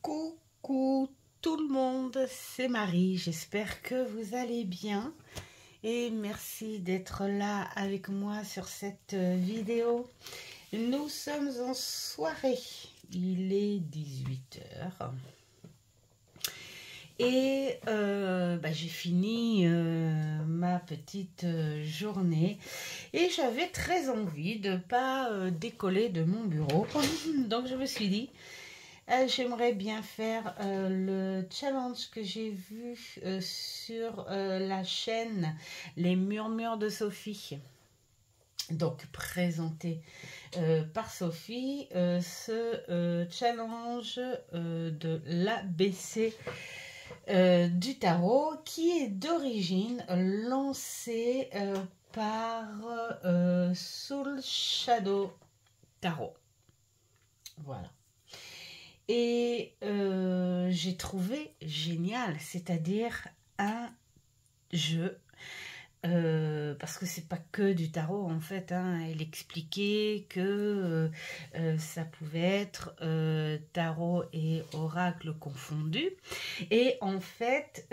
Coucou tout le monde, c'est Marie, j'espère que vous allez bien et merci d'être là avec moi sur cette vidéo. Nous sommes en soirée, il est 18 h et j'ai fini ma petite journée et j'avais très envie de ne pas décoller de mon bureau. Donc je me suis dit, j'aimerais bien faire le challenge que j'ai vu sur la chaîne Les Murmures de Sophie. Donc présenté par Sophie, ce challenge de l'ABC du tarot qui est d'origine lancé par Soul Shadow Tarot. Voilà. Et j'ai trouvé génial, c'est-à-dire un jeu, parce que c'est pas que du tarot en fait, hein. Elle expliquait que ça pouvait être tarot et oracle confondus. Et en fait,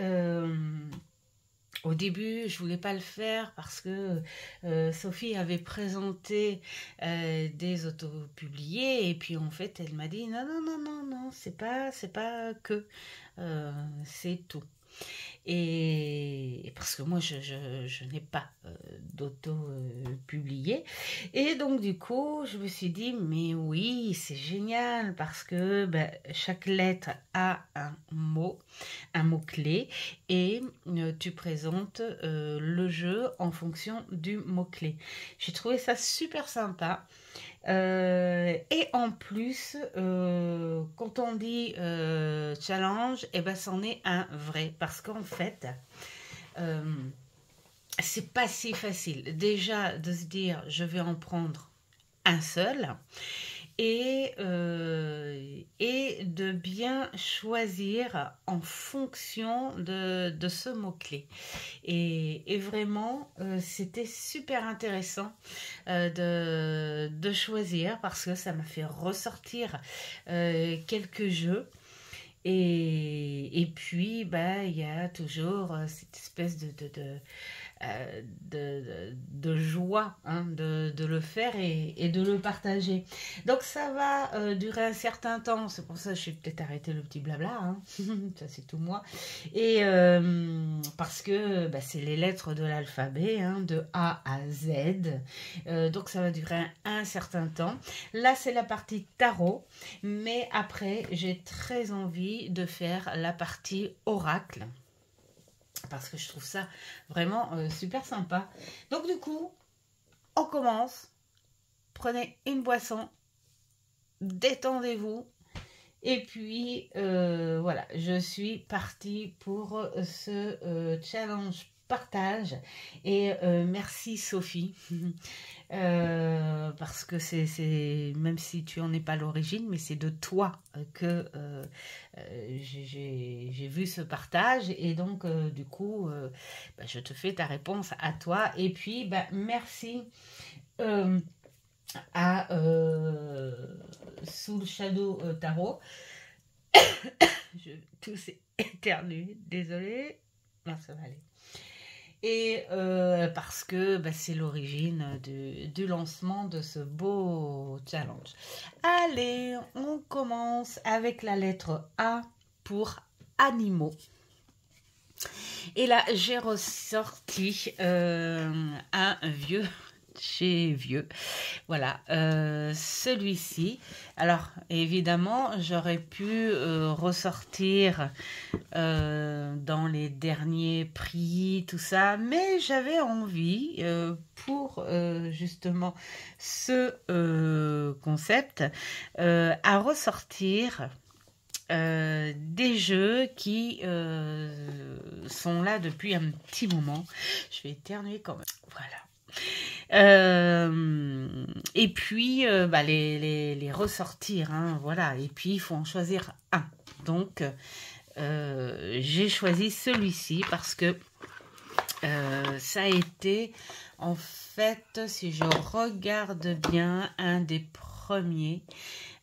au début, je voulais pas le faire parce que Sophie avait présenté des autopubliés et puis en fait, elle m'a dit non, c'est pas que, c'est tout. Et parce que moi, je n'ai pas d'auto-publié. Et donc, du coup, je me suis dit, mais oui, c'est génial parce que chaque lettre a un mot-clé et tu présentes le jeu en fonction du mot-clé. J'ai trouvé ça super sympa. Et en plus, quand on dit challenge, c'en est un vrai. Parce qu'en fait, c'est pas si facile. Déjà, de se dire, je vais en prendre un seul. Et de bien choisir en fonction de ce mot-clé. Et vraiment, c'était super intéressant de choisir parce que ça m'a fait ressortir quelques jeux. Et puis, il y a toujours cette espèce de joie de le faire et de le partager. Donc ça va durer un certain temps, c'est pour ça que je vais peut-être arrêter le petit blabla, hein. Ça c'est tout moi. Et parce que c'est les lettres de l'alphabet, hein, de A à Z. Donc ça va durer un certain temps. Là c'est la partie tarot, mais après j'ai très envie de faire la partie oracle. Parce que je trouve ça vraiment super sympa. Donc du coup, on commence. Prenez une boisson, détendez-vous. Et puis, voilà, je suis partie pour ce challenge partage. Et merci Sophie. Parce que c'est même si tu en es pas l'origine, mais c'est de toi que j'ai vu ce partage et donc du coup je te fais ta réponse à toi et puis merci à Soul Shadow Tarot. Je tousse éternue, désolée. Non, ça va aller. Et parce que c'est l'origine du lancement de ce beau challenge. Allez, on commence avec la lettre A pour animaux. Et là, j'ai ressorti un vieux chez vieux. Voilà, celui-ci. Alors, évidemment, j'aurais pu ressortir dans les derniers prix, tout ça, mais j'avais envie, pour justement ce concept, à ressortir des jeux qui sont là depuis un petit moment. Je vais éternuer quand même. Voilà. Et puis les ressortir, hein, voilà. Et puis il faut en choisir un. Donc j'ai choisi celui-ci parce que ça a été en fait, si je regarde bien, un des premiers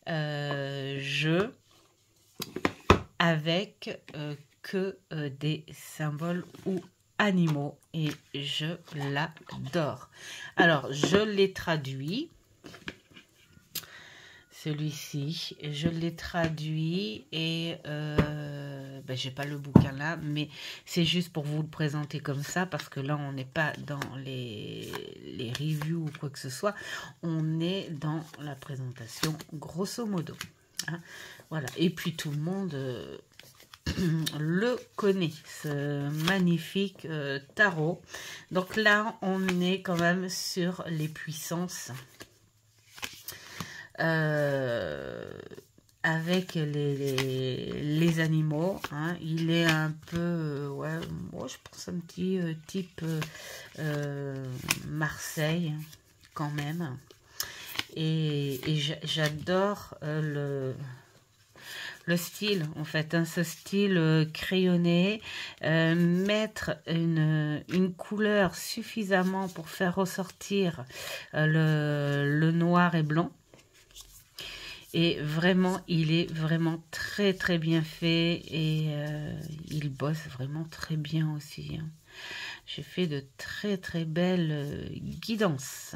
jeux avec que des symboles ou animaux et je l'adore. Alors, je l'ai traduit. Celui-ci, je l'ai traduit et ben, j'ai pas le bouquin là, mais c'est juste pour vous le présenter comme ça parce que là on n'est pas dans les reviews ou quoi que ce soit, on est dans la présentation grosso modo. Hein. Voilà, et puis tout le monde le connaît, ce magnifique tarot. Donc là, on est quand même sur les puissances avec les animaux. Hein. Il est un peu, ouais, moi je pense un petit type Marseille quand même. Et j'adore le style, en fait, hein, ce style crayonné, mettre une couleur suffisamment pour faire ressortir le noir et blanc. Et vraiment, il est vraiment très très bien fait et il bosse vraiment très bien aussi. Hein. J'ai fait de très très belles guidances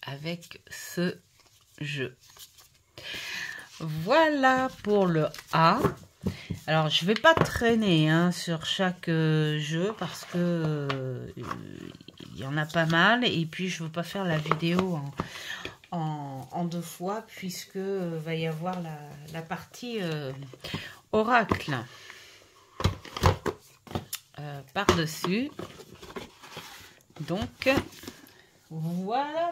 avec ce jeu. Voilà pour le A. Alors, je vais pas traîner hein, sur chaque jeu parce que il y en a pas mal. Et puis, je veux pas faire la vidéo en deux fois puisque va y avoir la partie oracle par-dessus. Donc, voilà.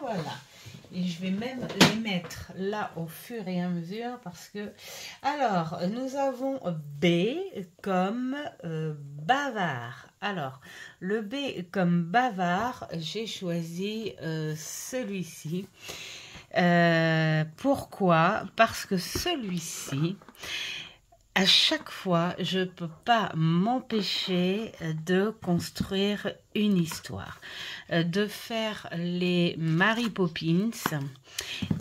Et je vais même les mettre là au fur et à mesure parce que... Alors, nous avons B comme bavard. Alors, le B comme bavard, j'ai choisi celui-ci. Pourquoi? Parce que celui-ci... À chaque fois, je ne peux pas m'empêcher de construire une histoire, de faire les Mary Poppins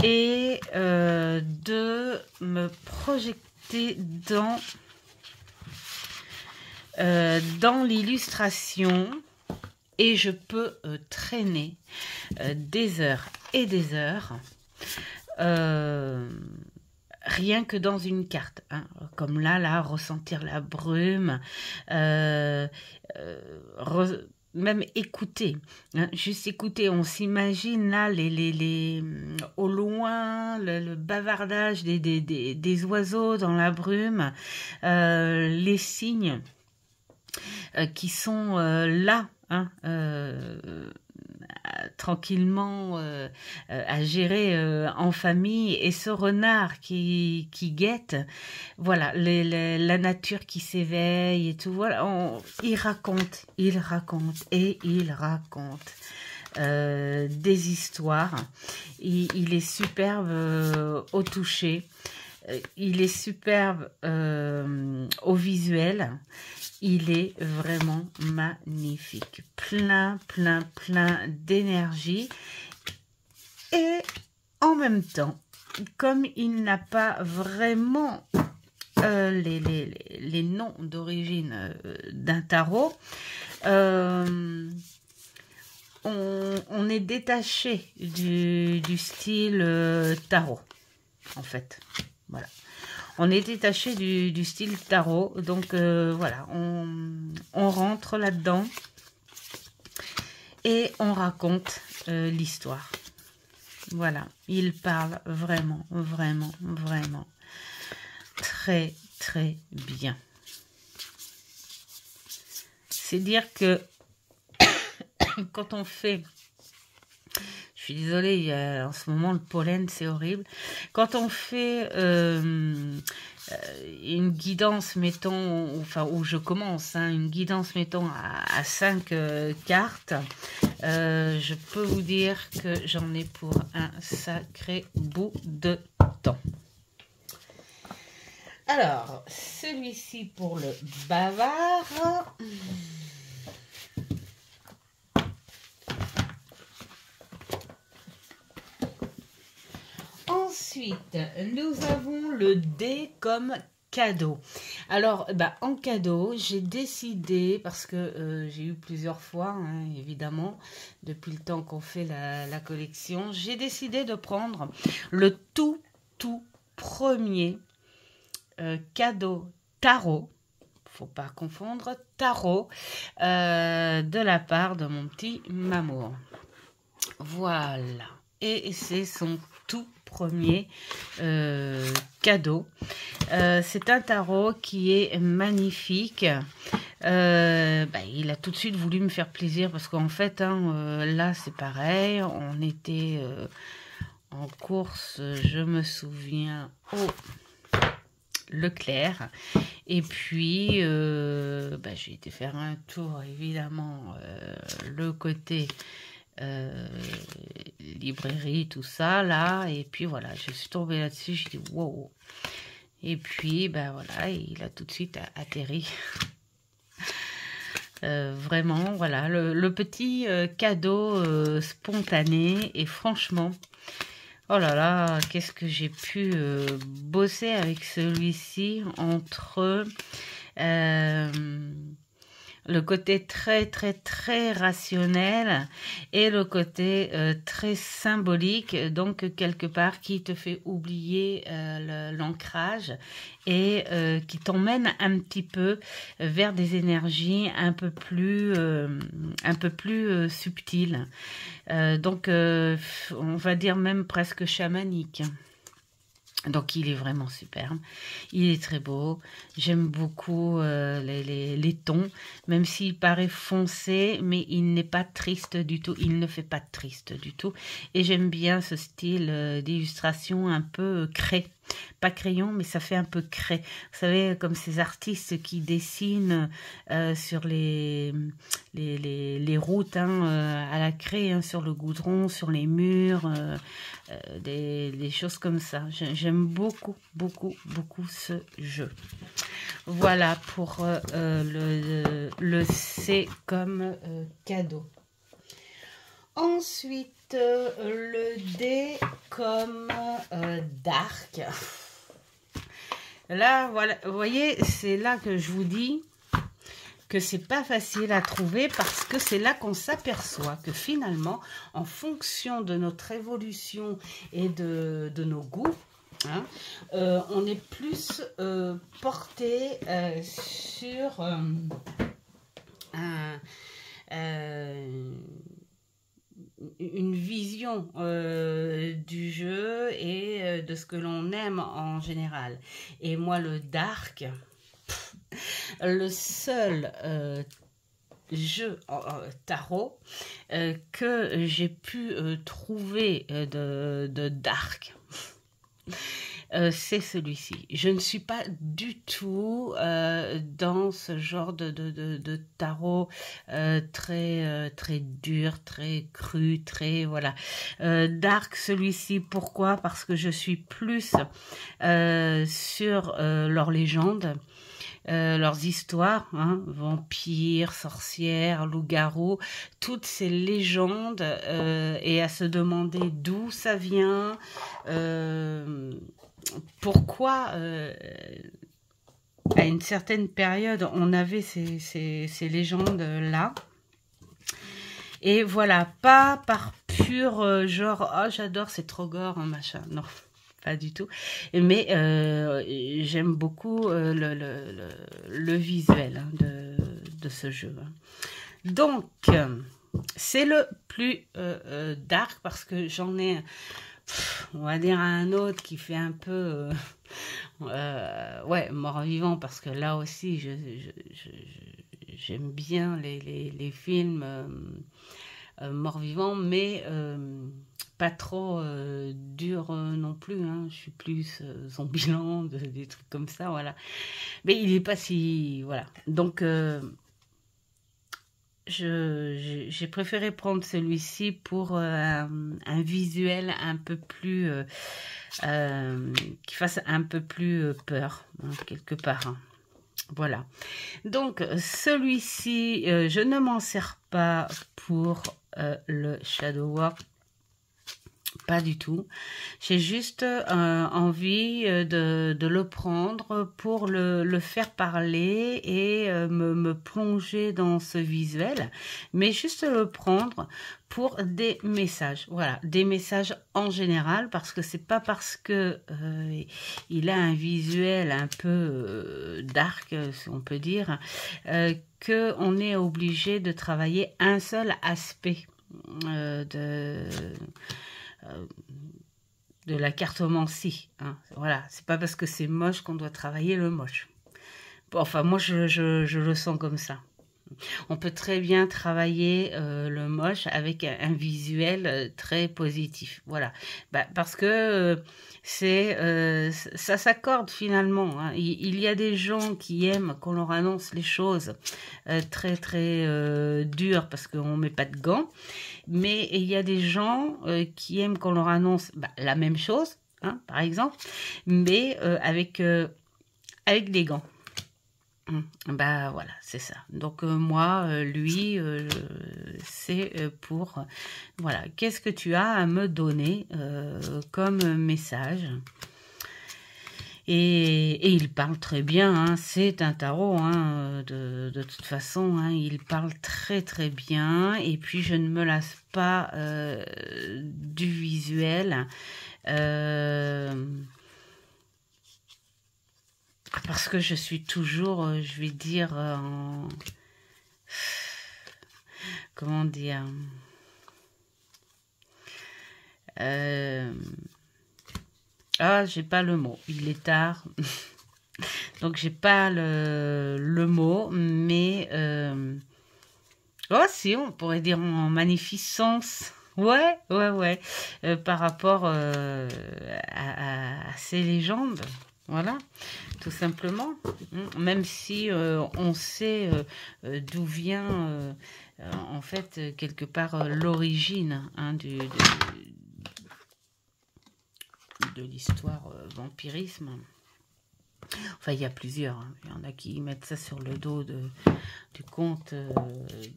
et de me projeter dans l'illustration et je peux traîner des heures et des heures. Rien que dans une carte, hein. Comme là, ressentir la brume, même écouter, hein. Juste écouter, on s'imagine là au loin, le bavardage des oiseaux dans la brume, les cygnes qui sont là, hein, tranquillement à gérer en famille et ce renard qui guette, voilà, la nature qui s'éveille et tout, voilà, il raconte des histoires. Il est superbe au toucher, il est superbe au visuel. Il est vraiment magnifique, plein d'énergie et en même temps, comme il n'a pas vraiment les noms d'origine d'un tarot, on est détaché du style tarot, en fait, voilà. On est détaché du style tarot, donc voilà, on rentre là-dedans et on raconte l'histoire. Voilà, il parle vraiment très bien. C'est dire que quand on fait... Je suis désolée, en ce moment le pollen c'est horrible. Quand on fait une guidance, mettons, enfin où je commence, hein, une guidance, mettons, à 5 cartes, je peux vous dire que j'en ai pour un sacré bout de temps. Alors, celui-ci pour le bavard. Ensuite, nous avons le D comme cadeau. Alors, en cadeau, j'ai décidé, parce que j'ai eu plusieurs fois, hein, évidemment, depuis le temps qu'on fait la collection, j'ai décidé de prendre le tout premier cadeau tarot. Faut pas confondre tarot de la part de mon petit Mamour. Voilà. Et c'est son tout premier cadeau. C'est un tarot qui est magnifique. Il a tout de suite voulu me faire plaisir parce qu'en fait, hein, là c'est pareil. On était en course, je me souviens, au Leclerc. Et puis, j'ai été faire un tour, évidemment, le côté librairie, tout ça, là. Et puis, voilà, je suis tombée là-dessus, j'ai dit, wow. Et puis, voilà, il a tout de suite atterri. Vraiment, voilà, le petit cadeau spontané. Et franchement, oh là là, qu'est-ce que j'ai pu bosser avec celui-ci entre le côté très rationnel et le côté très symbolique, donc quelque part qui te fait oublier l'ancrage et qui t'emmène un petit peu vers des énergies un peu plus subtiles. Donc on va dire même presque chamanique. Donc il est vraiment superbe, il est très beau, j'aime beaucoup les tons, même s'il paraît foncé, mais il n'est pas triste du tout, il ne fait pas triste du tout. Et j'aime bien ce style d'illustration un peu craie, pas crayon, mais ça fait un peu craie. Vous savez, comme ces artistes qui dessinent sur les routes à la craie, hein, sur le goudron, sur les murs, des choses comme ça. J'aime beaucoup ce jeu. Voilà pour le C comme cadeau. Ensuite, le D comme dark. Là, voilà, vous voyez, c'est là que je vous dis que c'est pas facile à trouver parce que c'est là qu'on s'aperçoit que finalement, en fonction de notre évolution et de nos goûts, hein, on est plus porté sur une vision du jeu et de ce que l'on aime en général. Et moi, le dark, le seul jeu tarot que j'ai pu trouver de dark, c'est celui-ci. Je ne suis pas du tout dans ce genre de tarot très dur, très cru, très voilà. Dark, celui-ci, pourquoi? Parce que je suis plus sur leurs légendes. Leurs histoires, hein, vampires, sorcières, loups-garous, toutes ces légendes, et à se demander d'où ça vient, pourquoi à une certaine période on avait ces légendes-là. Et voilà, pas par pur genre, oh j'adore, c'est trop gore, hein, machin, non. Pas du tout, mais j'aime beaucoup le visuel de ce jeu. Donc, c'est le plus dark parce que j'en ai, on va dire, un autre qui fait un peu, ouais, mort-vivant, parce que là aussi, j'aime bien les films mort-vivant, mais pas trop dur non plus, hein. Je suis plus Zombieland, des trucs comme ça, voilà. Mais il n'est pas si... Voilà. Donc, j'ai préféré prendre celui-ci pour un visuel un peu plus... qui fasse un peu plus peur, hein, quelque part. Hein. Voilà. Donc, celui-ci, je ne m'en sers pas pour le Shadow Work. Pas du tout. J'ai juste envie de le prendre pour le faire parler et me plonger dans ce visuel, mais juste le prendre pour des messages. Voilà, des messages en général, parce que c'est pas parce que il a un visuel un peu dark, si on peut dire, que on est obligé de travailler un seul aspect de la cartomancie. Hein. Voilà, c'est pas parce que c'est moche qu'on doit travailler le moche. Bon, enfin, moi, je le sens comme ça. On peut très bien travailler le moche avec un visuel très positif. Voilà, parce que ça s'accorde finalement. Hein. Il y a des gens qui aiment qu'on leur annonce les choses très très dures parce qu'on met pas de gants. Mais il y a des gens qui aiment qu'on leur annonce la même chose, hein, par exemple, mais avec des gants. Voilà, c'est ça. Donc moi, lui, c'est pour... voilà, qu'est-ce que tu as à me donner comme message? Et il parle très bien, hein, c'est un tarot, hein, de toute façon, hein, il parle très très bien, et puis je ne me lasse pas du visuel, parce que je suis toujours, je vais dire, comment dire, ah, j'ai pas le mot, il est tard, donc j'ai pas le mot, mais oh si, on pourrait dire en magnificence. Ouais, ouais, ouais. Par rapport à ces légendes. Voilà, tout simplement. Même si on sait d'où vient, en fait, quelque part, l'origine hein, de l'histoire vampirisme. Enfin, il y a plusieurs. Hein. Il y en a qui mettent ça sur le dos du comte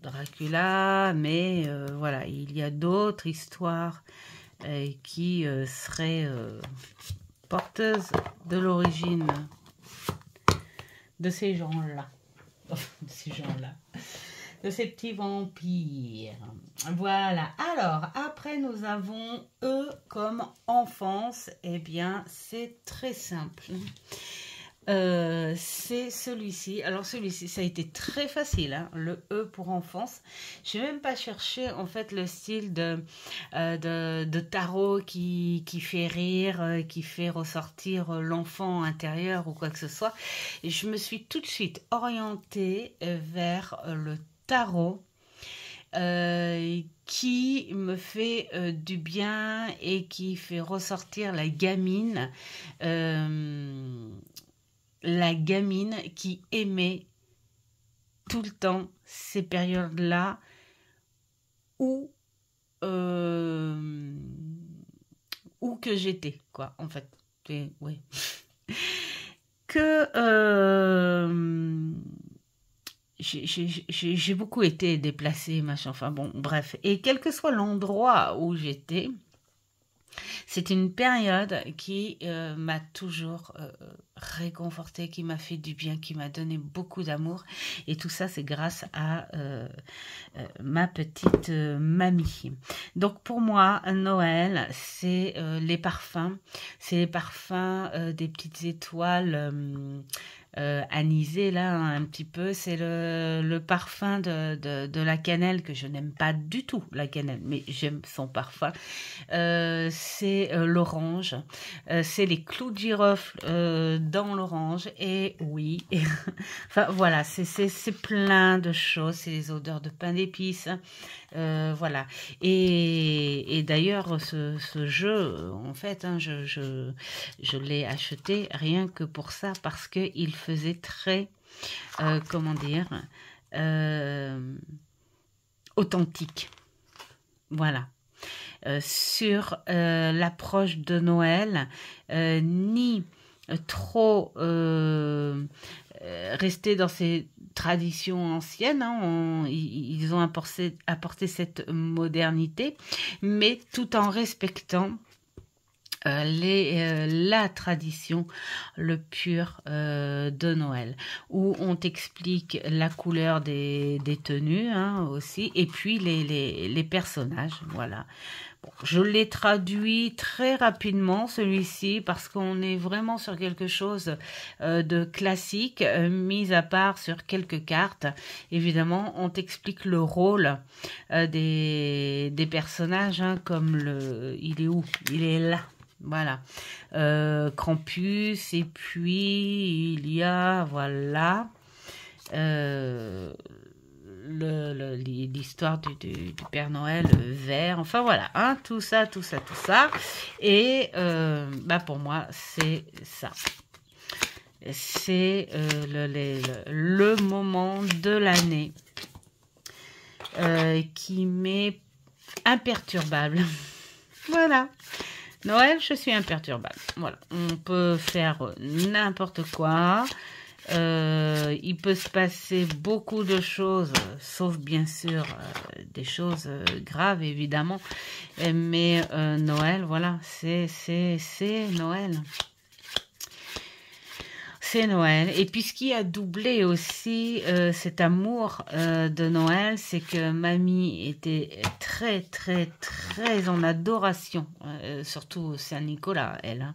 Dracula, mais voilà, il y a d'autres histoires qui seraient porteuses de l'origine de ces gens-là. De ces gens-là. De ces petits vampires. Voilà. Alors, après, nous avons eux comme enfance. Eh bien, c'est très simple. C'est celui-ci. Alors celui-ci, ça a été très facile, hein, le E pour enfance. Je n'ai même pas cherché en fait le style de tarot qui fait rire, qui fait ressortir l'enfant intérieur ou quoi que ce soit. Et je me suis tout de suite orientée vers le tarot. Qui me fait du bien et qui fait ressortir la gamine qui aimait tout le temps ces périodes-là où que j'étais, quoi, en fait. Et, ouais. Que j'ai beaucoup été déplacée, machin, enfin bon, bref. Et quel que soit l'endroit où j'étais, c'est une période qui m'a toujours réconfortée, qui m'a fait du bien, qui m'a donné beaucoup d'amour. Et tout ça, c'est grâce à ma petite mamie. Donc pour moi, Noël, c'est les parfums. C'est les parfums des petites étoiles anisé là un petit peu, c'est le parfum de la cannelle que je n'aime pas du tout, la cannelle, mais j'aime son parfum. C'est l'orange, c'est les clous de girofle dans l'orange, et oui, enfin voilà, c'est plein de choses, c'est les odeurs de pain d'épices, voilà. Et d'ailleurs ce jeu, en fait, hein, je l'ai acheté rien que pour ça, parce que il faisait très, comment dire, authentique. Voilà. Sur l'approche de Noël, ni trop rester dans ces tradition ancienne, hein, ils ont apporté cette modernité, mais tout en respectant la tradition, le pur de Noël, où on t'explique la couleur des tenues hein, aussi, et puis les personnages, voilà. Bon, je l'ai traduit très rapidement celui-ci parce qu'on est vraiment sur quelque chose de classique, mis à part sur quelques cartes. Évidemment, on t'explique le rôle des personnages, hein, comme il est où? Il est là. Voilà, Krampus, et puis il y a, voilà, l'histoire du Père Noël vert, enfin voilà, hein, tout ça, et pour moi, c'est ça. C'est le moment de l'année qui m'est imperturbable. Voilà. Noël, je suis imperturbable. Voilà, on peut faire n'importe quoi. Il peut se passer beaucoup de choses, sauf bien sûr des choses graves, évidemment. Mais Noël, voilà, c'est Noël. C'est Noël. Et puis ce qui a doublé aussi cet amour de Noël, c'est que mamie était très en adoration, surtout Saint-Nicolas, elle.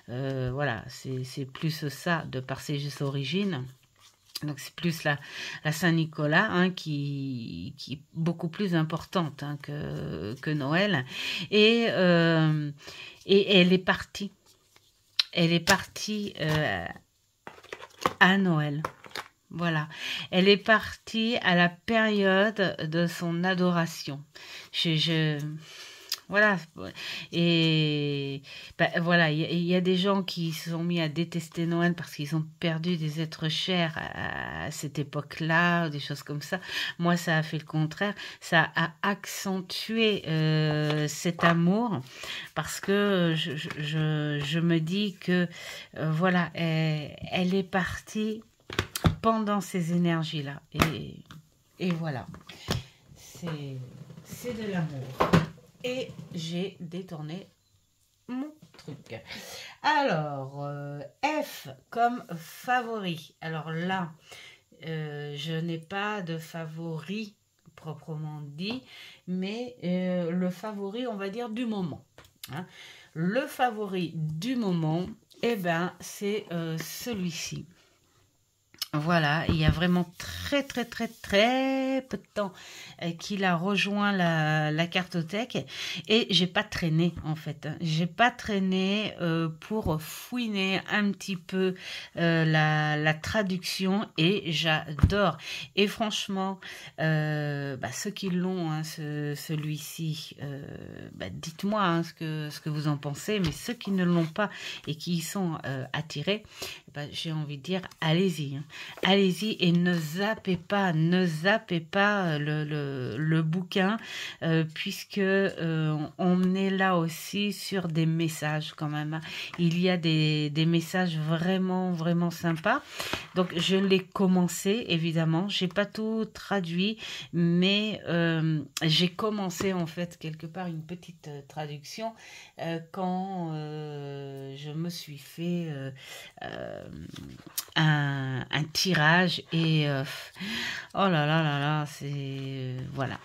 Hein. Voilà, c'est plus ça de par ses origines. Donc c'est plus la Saint-Nicolas hein, qui est beaucoup plus importante hein, que Noël. Et elle est partie. Elle est partie à Noël. Voilà. Elle est partie à la période de son adoration. Voilà. Et voilà, il y a des gens qui se sont mis à détester Noël parce qu'ils ont perdu des êtres chers à cette époque-là, des choses comme ça. Moi, ça a fait le contraire. Ça a accentué cet amour parce que je me dis que voilà, elle est partie pendant ces énergies-là. Et voilà. C'est de l'amour. Et j'ai détourné mon truc. Alors, F comme favori. Alors là, je n'ai pas de favori proprement dit, mais le favori, on va dire, du moment. Hein. Le favori du moment, eh ben, c'est celui-ci. Voilà, il y a vraiment très peu de temps qu'il a rejoint la cartothèque et j'ai pas traîné en fait. J'ai pas traîné pour fouiner un petit peu la traduction et j'adore. Et franchement, ceux qui l'ont, hein, celui-ci, dites-moi hein, ce que vous en pensez. Mais ceux qui ne l'ont pas et qui y sont attirés, j'ai envie de dire, allez-y. Hein. Allez-y et ne zappez pas le bouquin puisque on est là aussi sur des messages quand même. Il y a des messages vraiment sympas. Donc je l'ai commencé évidemment. J'ai pas tout traduit, mais j'ai commencé en fait quelque part une petite traduction quand je me suis fait un tirage et oh là, c'est voilà.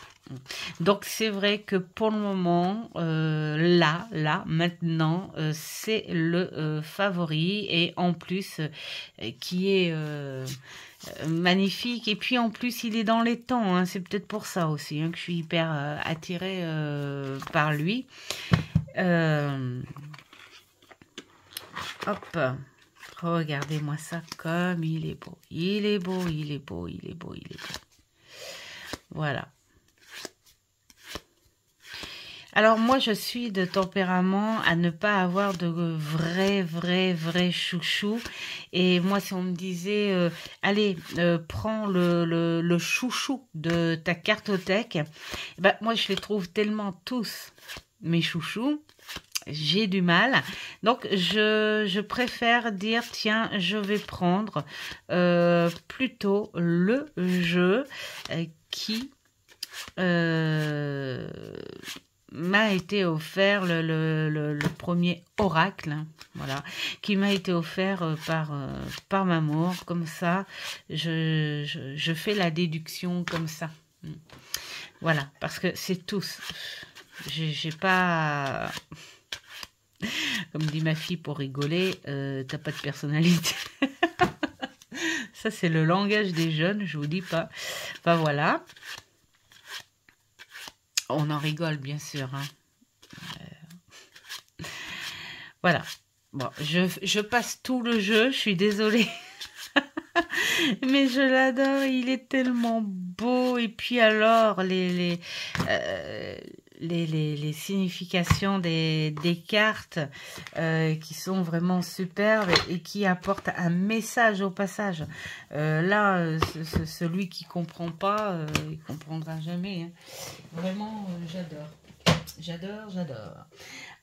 Donc c'est vrai que pour le moment, là, maintenant, c'est le favori et en plus qui est magnifique et puis en plus il est dans les temps. Hein, c'est peut-être pour ça aussi hein, que je suis hyper attirée par lui. Hop. Regardez-moi ça comme il est beau. Il est beau. Voilà. Alors moi je suis de tempérament à ne pas avoir de vrai chouchou. Et moi si on me disait allez prends le chouchou de ta cartothèque, moi je les trouve tellement tous mes chouchous j'ai du mal. Donc, je préfère dire, tiens, je vais prendre plutôt le jeu qui m'a été offert, le premier oracle, voilà, qui m'a été offert par Mamour. Comme ça, je fais la déduction comme ça. Voilà, parce que c'est tous. J'ai pas... Comme dit ma fille pour rigoler, t'as pas de personnalité. Ça, c'est le langage des jeunes, je vous dis pas. Enfin, voilà. On en rigole, bien sûr. Hein. Voilà. Bon, je passe tout le jeu, je suis désolée. Mais je l'adore, il est tellement beau. Et puis alors, les significations des cartes qui sont vraiment superbes et qui apportent un message au passage. Là, celui qui comprend pas, il comprendra jamais. Hein. Vraiment, j'adore. J'adore.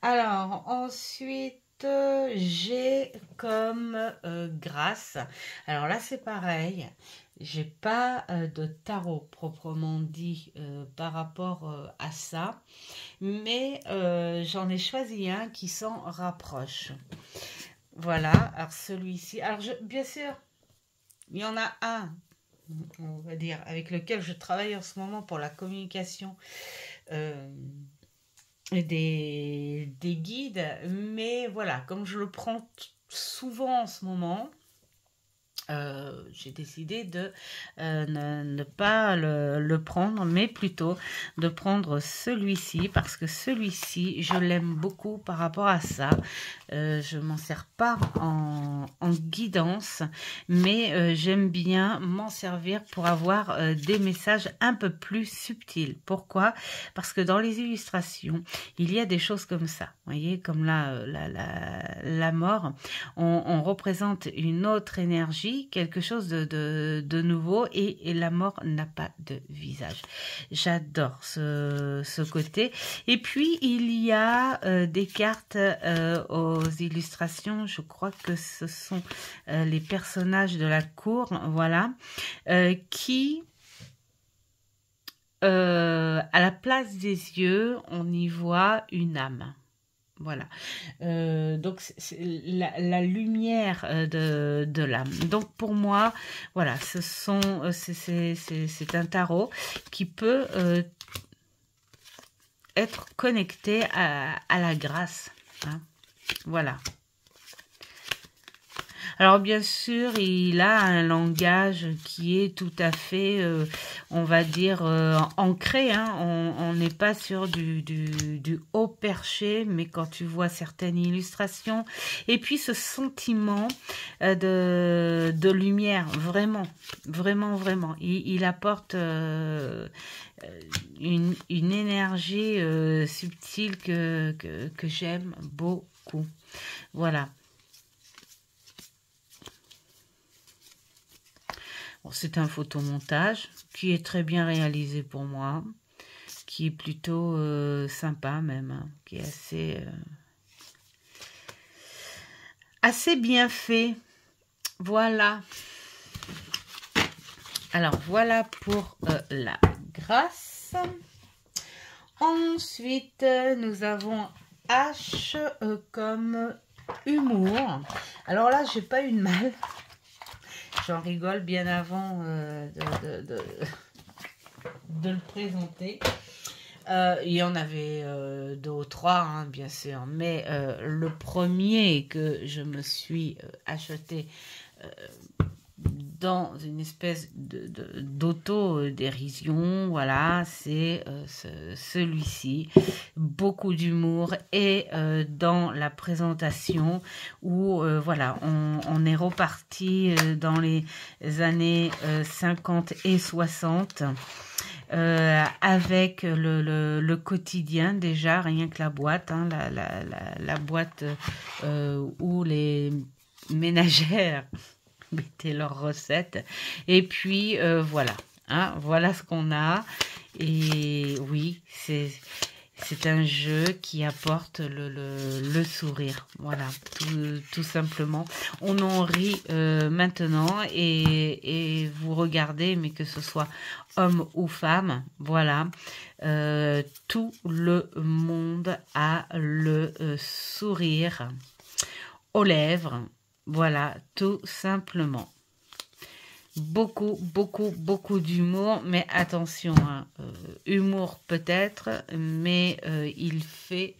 Alors, ensuite, j'ai comme grâce. Alors là, c'est pareil. J'ai pas de tarot proprement dit par rapport à ça, mais j'en ai choisi un qui s'en rapproche. Voilà, alors celui-ci, alors bien sûr, il y en a un, on va dire, avec lequel je travaille en ce moment pour la communication des guides, mais voilà, comme je le prends souvent en ce moment, j'ai décidé de ne pas le prendre, mais plutôt de prendre celui-ci, parce que celui-ci, je l'aime beaucoup par rapport à ça. Je m'en sers pas en guidance, mais j'aime bien m'en servir pour avoir des messages un peu plus subtils. Pourquoi? Parce que dans les illustrations, il y a des choses comme ça. Vous voyez, comme là, la mort, on représente une autre énergie, quelque chose de nouveau, et la mort n'a pas de visage. J'adore ce côté. Et puis, il y a des cartes aux illustrations, je crois que ce sont les personnages de la cour, voilà, qui... à la place des yeux, on y voit une âme. Voilà. Donc, c'est la lumière de l'âme. Donc, pour moi, voilà, c'est un tarot qui peut être connecté à la grâce. Hein. Voilà. Alors bien sûr, il a un langage qui est tout à fait, on va dire, ancré. Hein. On n'est pas sur du haut perché, mais quand tu vois certaines illustrations, et puis ce sentiment de lumière, vraiment, il apporte une énergie subtile que j'aime beaucoup. Voilà. Bon, c'est un photomontage qui est très bien réalisé pour moi, qui est plutôt sympa même, hein, qui est assez bien fait. Voilà. Alors, voilà pour la grâce. Ensuite, nous avons H comme humour. Alors là, j'ai pas eu de mal. J'en rigole bien avant de le présenter. Il y en avait deux ou trois, hein, bien sûr. Mais le premier que je me suis acheté dans une espèce d'auto-dérision, voilà, c'est celui-ci. Beaucoup d'humour et dans la présentation où, voilà, on est reparti dans les années 50 et 60 avec le quotidien déjà, rien que la boîte, hein, la boîte où les ménagères mettez leurs recettes, et puis voilà, hein, voilà ce qu'on a. Et oui, C'est un jeu qui apporte le sourire. Voilà, tout simplement. On en rit maintenant et vous regardez, mais que ce soit homme ou femme, voilà. Tout le monde a le sourire aux lèvres. Voilà, tout simplement. Beaucoup, beaucoup, beaucoup d'humour, mais attention, hein, humour peut-être, mais il fait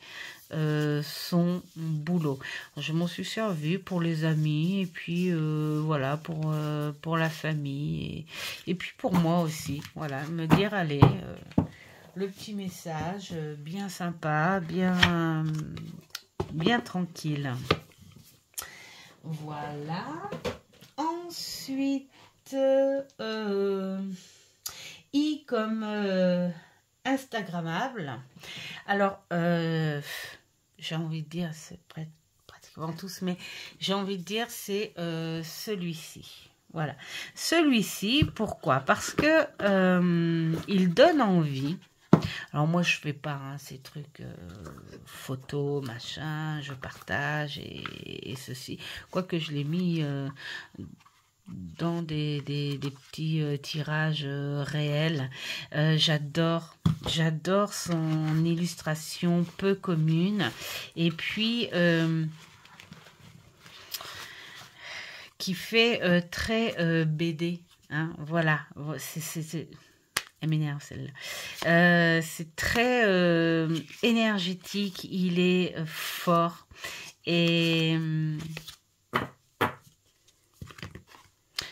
son boulot. Je m'en suis servi pour les amis, et puis voilà, pour la famille, et puis pour moi aussi. Voilà, me dire, allez, le petit message, bien sympa, bien tranquille. Voilà. Ensuite, I comme Instagrammable. Alors, j'ai envie de dire, c'est pratiquement tous, mais j'ai envie de dire, c'est celui-ci. Voilà. Celui-ci, pourquoi? Parce que il donne envie. Alors moi, je fais pas ces trucs photos, machin, je partage et ceci. Quoique je l'ai mis dans des petits tirages réels. J'adore son illustration peu commune. Et puis, qui fait très BD. Hein, voilà, elle m'énerve celle-là. C'est très énergétique, il est fort et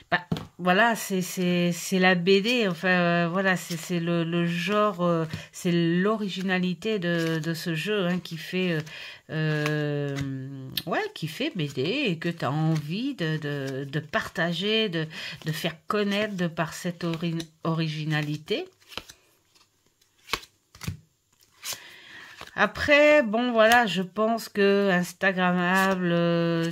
bah, voilà, c'est la BD, enfin voilà, c'est le genre, c'est l'originalité de ce jeu hein, qui fait qui fait BD et que tu as envie de partager, de faire connaître de par cette originalité. Après, bon voilà, je pense que Instagrammable,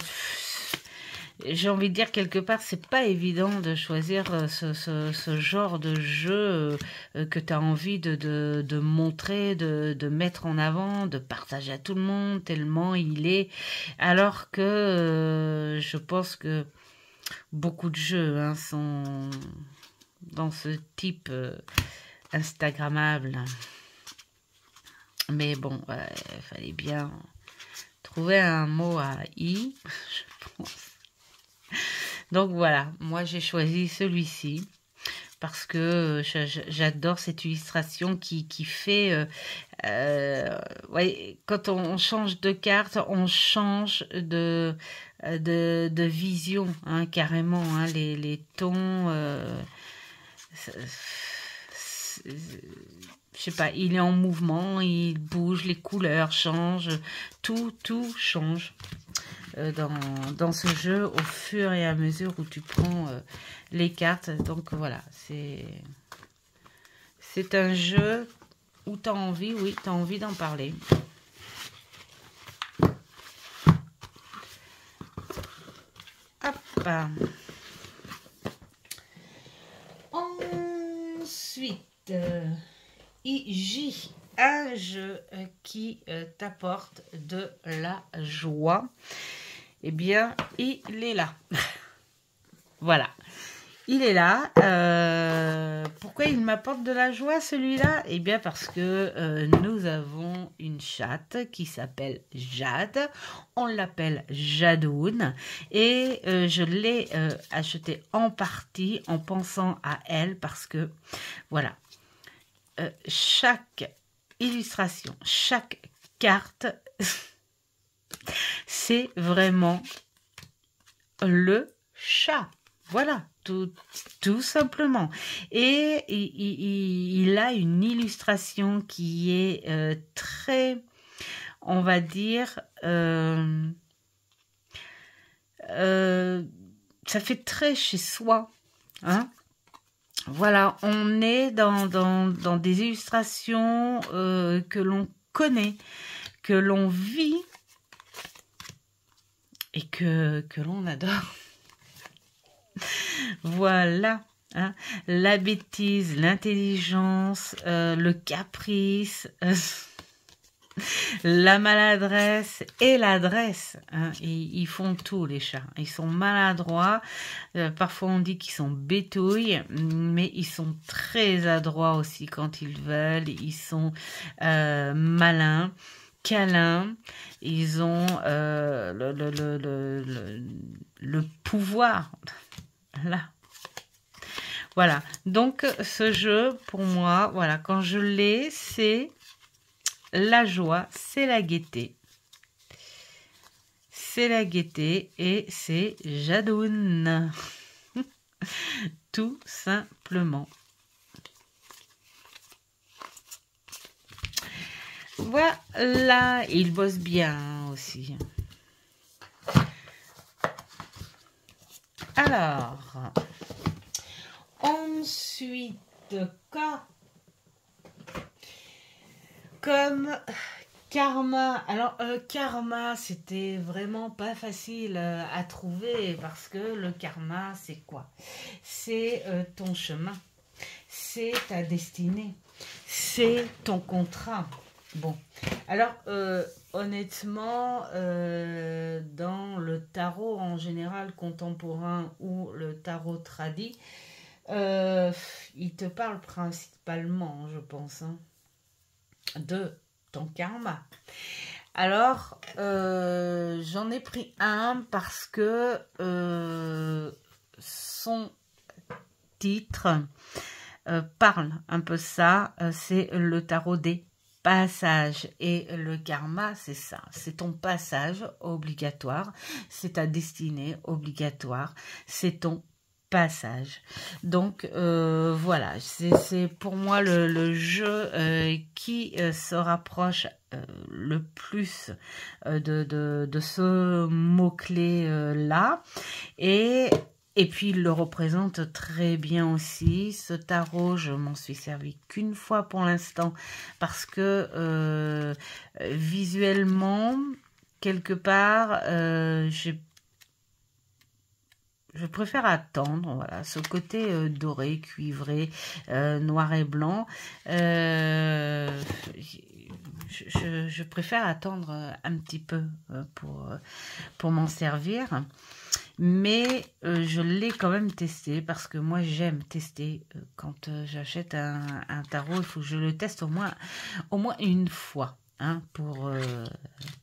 j'ai envie de dire quelque part, c'est pas évident de choisir ce genre de jeu que tu as envie de montrer, de mettre en avant, de partager à tout le monde, tellement il est. Alors que je pense que beaucoup de jeux hein, sont dans ce type Instagrammable. Mais bon, il fallait bien trouver un mot à I, je pense. Donc voilà, moi j'ai choisi celui-ci parce que j'adore cette illustration qui fait... ouais, quand on change de carte, on change de vision, hein, carrément. Hein, les tons... je sais pas, il est en mouvement, il bouge, les couleurs changent, tout change dans ce jeu au fur et à mesure où tu prends les cartes. Donc voilà, c'est un jeu où tu as envie, oui, tu as envie d'en parler. Hop. Ensuite, IJ, un jeu qui t'apporte de la joie. Eh bien, il est là. Voilà. Il est là. Pourquoi il m'apporte de la joie, celui-là? Eh bien, parce que nous avons une chatte qui s'appelle Jade. On l'appelle Jadoun. Et je l'ai acheté en partie en pensant à elle parce que, voilà, chaque illustration, chaque carte, c'est vraiment le chat. Voilà, tout simplement. Et il a une illustration qui est très, on va dire, ça fait très chez soi. Hein? Voilà, on est dans des illustrations que l'on connaît, que l'on vit et que l'on adore. Voilà, hein, la bêtise, l'intelligence, le caprice, La maladresse et l'adresse, hein, ils font tout les chats. Ils sont maladroits, parfois on dit qu'ils sont bétouilles, mais ils sont très adroits aussi quand ils veulent. Ils sont malins, câlins, ils ont le pouvoir. Là. Voilà, donc ce jeu, pour moi, voilà, quand je l'ai, c'est la joie, c'est la gaieté. C'est la gaieté et c'est Jadoun. Tout simplement. Voilà, il bosse bien aussi. Alors, ensuite, comme karma. Alors, karma, c'était vraiment pas facile à trouver parce que le karma, c'est quoi? C'est ton chemin, c'est ta destinée, c'est ton contrat. Bon, alors honnêtement, dans le tarot en général contemporain ou le tarot tradit, il te parle principalement, je pense, hein, de ton karma. Alors, j'en ai pris un parce que son titre parle un peu ça, c'est le tarot des passage et le karma, c'est ça, c'est ton passage obligatoire, c'est ta destinée obligatoire, c'est ton passage. Donc voilà, c'est pour moi le jeu qui se rapproche le plus de ce mot-clé là. Et puis, il le représente très bien aussi. Ce tarot, je m'en suis servi qu'une fois pour l'instant parce que visuellement, quelque part, je préfère attendre. Voilà, ce côté doré, cuivré, noir et blanc. Je préfère attendre un petit peu pour m'en servir. Mais je l'ai quand même testé parce que moi j'aime tester quand j'achète un tarot. Il faut que je le teste au moins une fois, hein, pour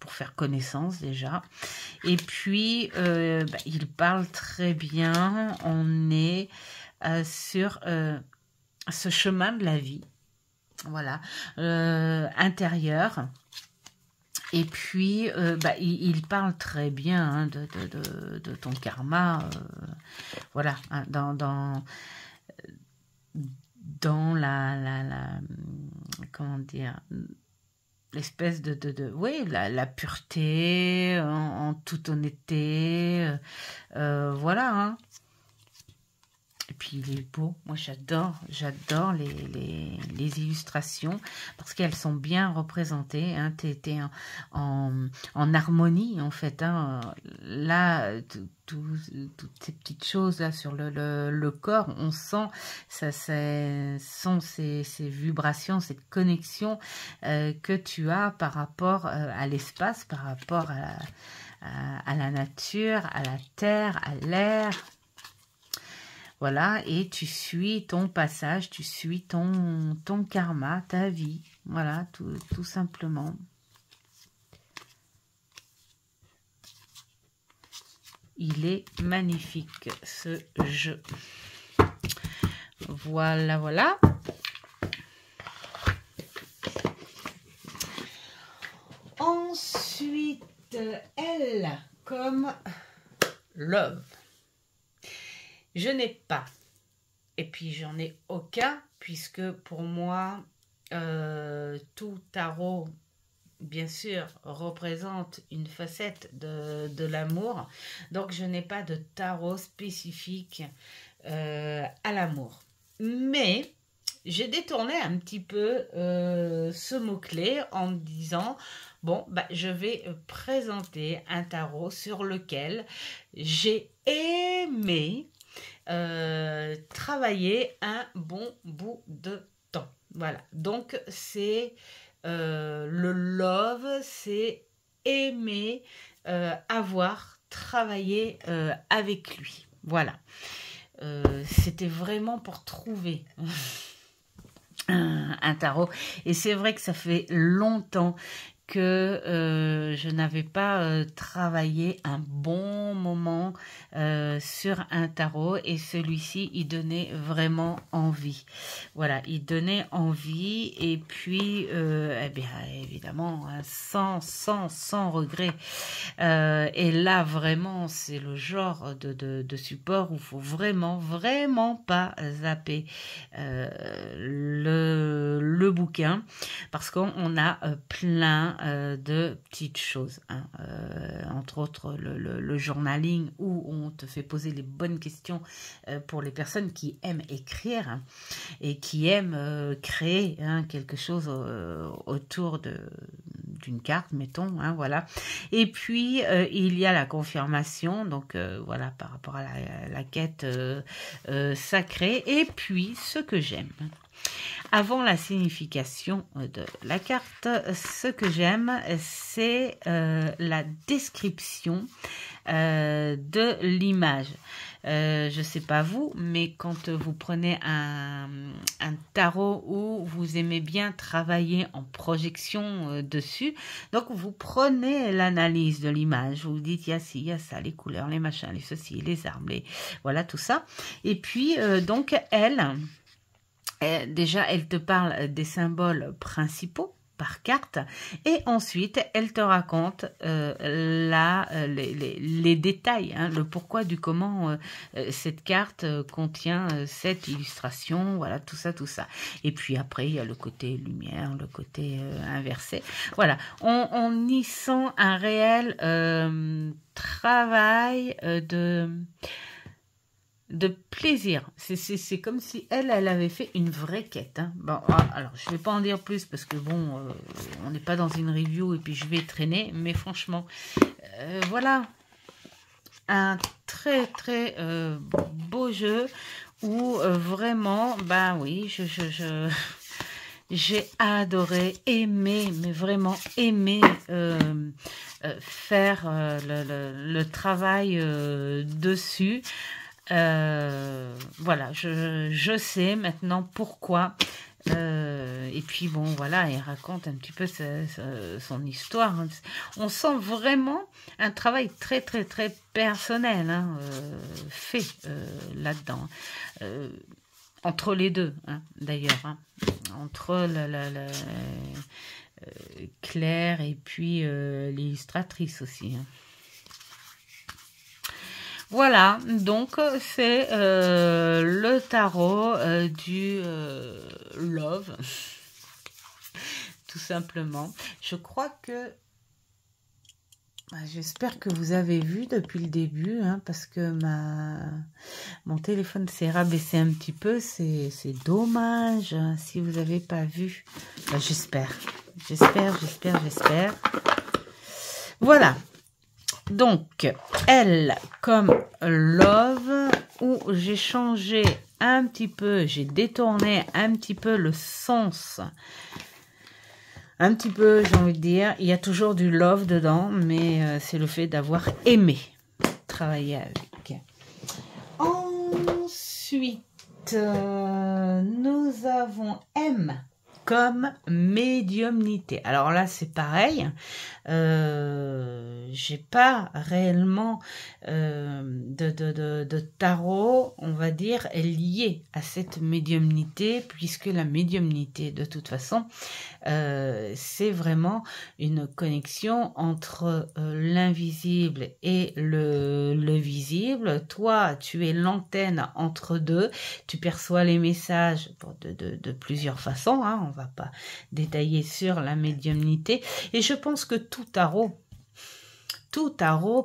faire connaissance déjà. Et puis il parle très bien. On est sur ce chemin de la vie, voilà, intérieur. Et puis, il parle très bien, hein, de ton karma, voilà, hein, dans la comment dire, l'espèce oui, la pureté, en toute honnêteté, voilà, hein. Et puis il est beau, moi j'adore les illustrations parce qu'elles sont bien représentées, hein. T'es en harmonie en fait, hein. Là, toutes ces petites choses là sur le corps, on sent ces vibrations, cette connexion que tu as par rapport à l'espace, par rapport à la nature, à la terre, à l'air. Voilà, et tu suis ton passage, tu suis ton karma, ta vie. Voilà, tout simplement. Il est magnifique, ce jeu. Voilà, voilà. Ensuite, elle, comme love. Je n'ai pas, et puis j'en ai aucun, puisque pour moi, tout tarot, bien sûr, représente une facette de l'amour. Donc, je n'ai pas de tarot spécifique à l'amour. Mais, j'ai détourné un petit peu ce mot-clé en me disant, bon, je vais présenter un tarot sur lequel j'ai aimé travailler un bon bout de temps. Voilà, donc c'est le love, c'est aimer avoir travaillé avec lui. Voilà. C'était vraiment pour trouver un tarot. Et c'est vrai que ça fait longtemps que je n'avais pas travaillé un bon moment sur un tarot, et celui-ci, il donnait vraiment envie. Voilà, il donnait envie, et puis, eh bien, évidemment, hein, sans regret. Et là, vraiment, c'est le genre de support où il faut vraiment pas zapper le bouquin, parce qu'on a plein de petites choses, hein. Entre autres le journaling, où on te fait poser les bonnes questions pour les personnes qui aiment écrire, hein, et qui aiment créer, hein, quelque chose autour d'une carte, mettons, hein, voilà. Et puis il y a la confirmation, donc voilà, par rapport à la quête sacrée. Et puis ce que j'aime, avant la signification de la carte, ce que j'aime, c'est la description de l'image. Je ne sais pas vous, mais quand vous prenez un tarot où vous aimez bien travailler en projection dessus, donc vous prenez l'analyse de l'image, vous dites il y a ci, il y a ça, les couleurs, les machins, les ceci, les arbres, voilà tout ça. Et puis donc déjà, elle te parle des symboles principaux par carte, et ensuite, elle te raconte les détails, hein, le pourquoi du comment cette carte contient cette illustration, voilà, tout ça. Et puis après, il y a le côté lumière, le côté inversé. Voilà, on y sent un réel travail de plaisir. C'est comme si elle avait fait une vraie quête, hein. Bon, alors je vais pas en dire plus parce que bon, on n'est pas dans une review et puis je vais traîner, mais franchement, voilà, un très beau jeu où vraiment, ben oui, j'ai adoré, aimé, mais vraiment aimé faire le travail dessus. Voilà, je sais maintenant pourquoi. Et puis bon, voilà, il raconte un petit peu son histoire. On sent vraiment un travail très personnel, hein, fait là-dedans. Entre les deux, hein, d'ailleurs, hein, entre Claire et puis l'illustratrice aussi, hein. Voilà, donc c'est le tarot du Love, tout simplement. Je crois que, j'espère que vous avez vu depuis le début, hein, parce que mon téléphone s'est rabaissé un petit peu, c'est dommage, hein, si vous n'avez pas vu. J'espère. Voilà. Donc, elle comme Love, où j'ai changé un petit peu, j'ai détourné un petit peu le sens. Un petit peu, j'ai envie de dire. Il y a toujours du love dedans, mais c'est le fait d'avoir aimé travailler avec. Ensuite, nous avons M comme médiumnité. Alors là, c'est pareil. J'ai pas réellement de tarot, on va dire, lié à cette médiumnité, puisque la médiumnité, de toute façon, c'est vraiment une connexion entre l'invisible et le visible. Toi, tu es l'antenne entre deux, tu perçois les messages de plusieurs façons, hein, on va pas détailler sur la médiumnité, et je pense que tout tarot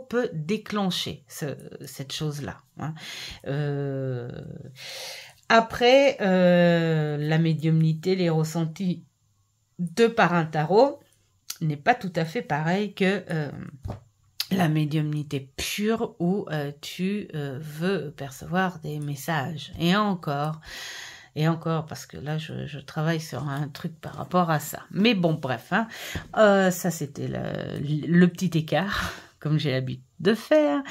peut déclencher cette chose-là, hein. Après, la médiumnité, les ressentis de par un tarot n'est pas tout à fait pareil que la médiumnité pure où tu veux percevoir des messages. Et encore, Et encore, parce que là, je travaille sur un truc par rapport à ça. Mais bon, bref, hein, ça c'était le petit écart, comme j'ai l'habitude de faire.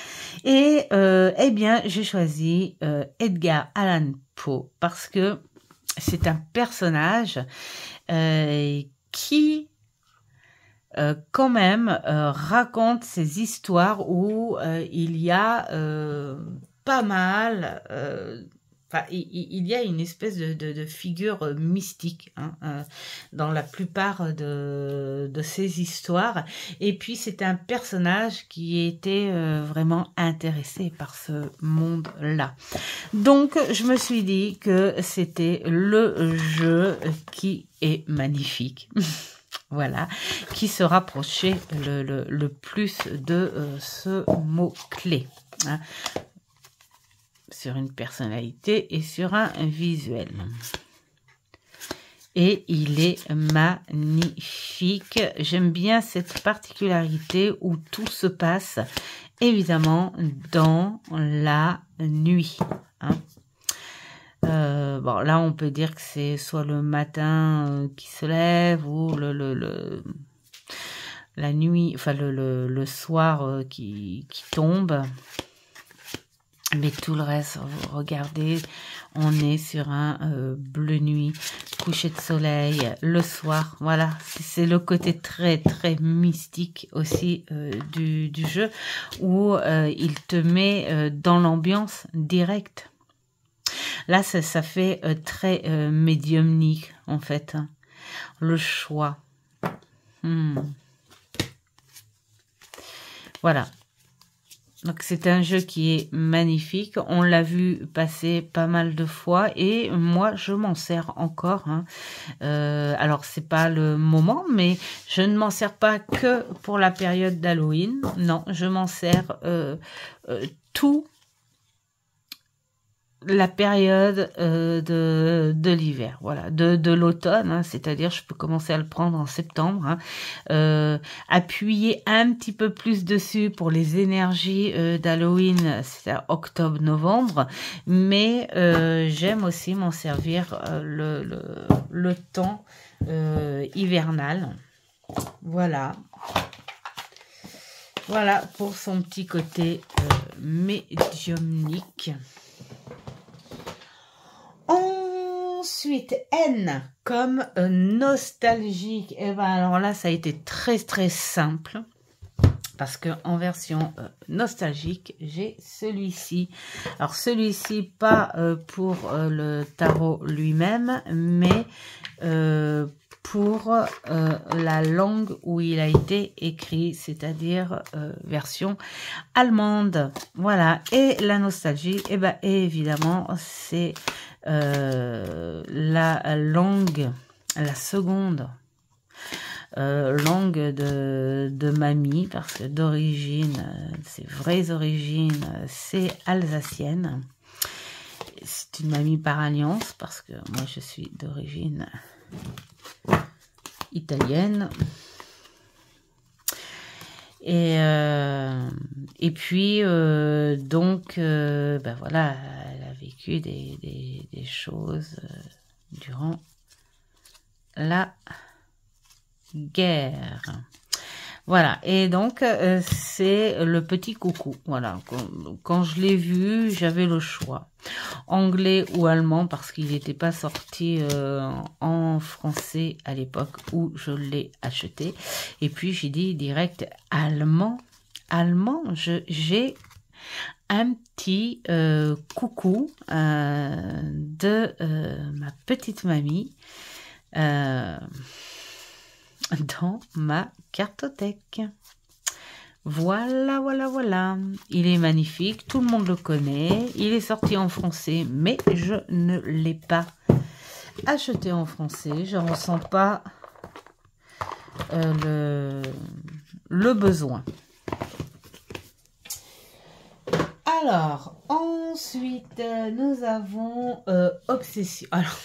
Et eh bien, j'ai choisi Edgar Allan Poe parce que c'est un personnage qui quand même raconte ces histoires où il y a pas mal, enfin il y a une espèce de figure mystique hein, dans la plupart de ces histoires, et puis c'est un personnage qui était vraiment intéressé par ce monde-là. Donc je me suis dit que c'était le jeu qui est magnifique. Voilà, qui se rapprochait le plus de ce mot-clé, hein, sur une personnalité et sur un visuel. Et il est magnifique. J'aime bien cette particularité où tout se passe, évidemment, dans la nuit, hein. Bon, là, on peut dire que c'est soit le matin qui se lève ou la nuit, enfin le soir qui tombe. Mais tout le reste, regardez, on est sur un bleu nuit, coucher de soleil, le soir. Voilà, c'est le côté très très mystique aussi du jeu où il te met dans l'ambiance directe. Là, ça fait très médiumnique, en fait. Hein. Le choix. Voilà. Donc, c'est un jeu qui est magnifique. On l'a vu passer pas mal de fois et moi, je m'en sers encore. Hein. Alors, c'est pas le moment, mais je ne m'en sers pas que pour la période d'Halloween. Non, je m'en sers tout la période de l'hiver, voilà, de l'automne, hein, c'est-à-dire je peux commencer à le prendre en septembre, hein, appuyer un petit peu plus dessus pour les énergies d'Halloween, c'est à octobre-novembre, mais j'aime aussi m'en servir le temps hivernal, voilà. Voilà pour son petit côté médiumnique. Ensuite, N comme nostalgique. Et ben alors là, ça a été très très simple parce que en version nostalgique, j'ai celui-ci. Alors celui-ci pas pour le tarot lui-même, mais pour la langue où il a été écrit, c'est-à-dire version allemande. Voilà. Et la nostalgie, et ben évidemment, c'est la langue, la seconde langue de mamie, parce que d'origine, ses vraies origines, c'est alsacienne. C'est une mamie par alliance, parce que moi je suis d'origine italienne. Et puis, donc, ben voilà, elle a vécu des choses durant la guerre. Voilà, et donc, c'est le petit coucou. Voilà, quand je l'ai vu, j'avais le choix. Anglais ou allemand, parce qu'il n'était pas sorti en français à l'époque où je l'ai acheté. Et puis, j'ai dit direct allemand. Allemand, j'ai un petit coucou de ma petite mamie dans ma cartothèque. Voilà, voilà, voilà. Il est magnifique, tout le monde le connaît. Il est sorti en français, mais je ne l'ai pas acheté en français. Je ne ressens pas le besoin. Alors, ensuite, nous avons Obsession. Alors,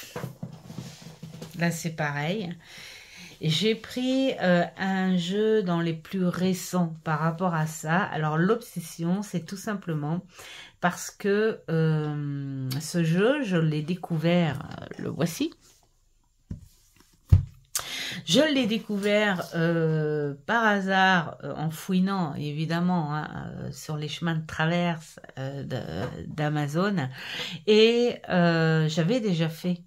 là, c'est pareil. J'ai pris un jeu dans les plus récents par rapport à ça. Alors, l'obsession, c'est tout simplement parce que Ce jeu, je l'ai découvert, le voici. Je l'ai découvert par hasard en fouinant évidemment sur les chemins de traverse d'Amazon et j'avais déjà fait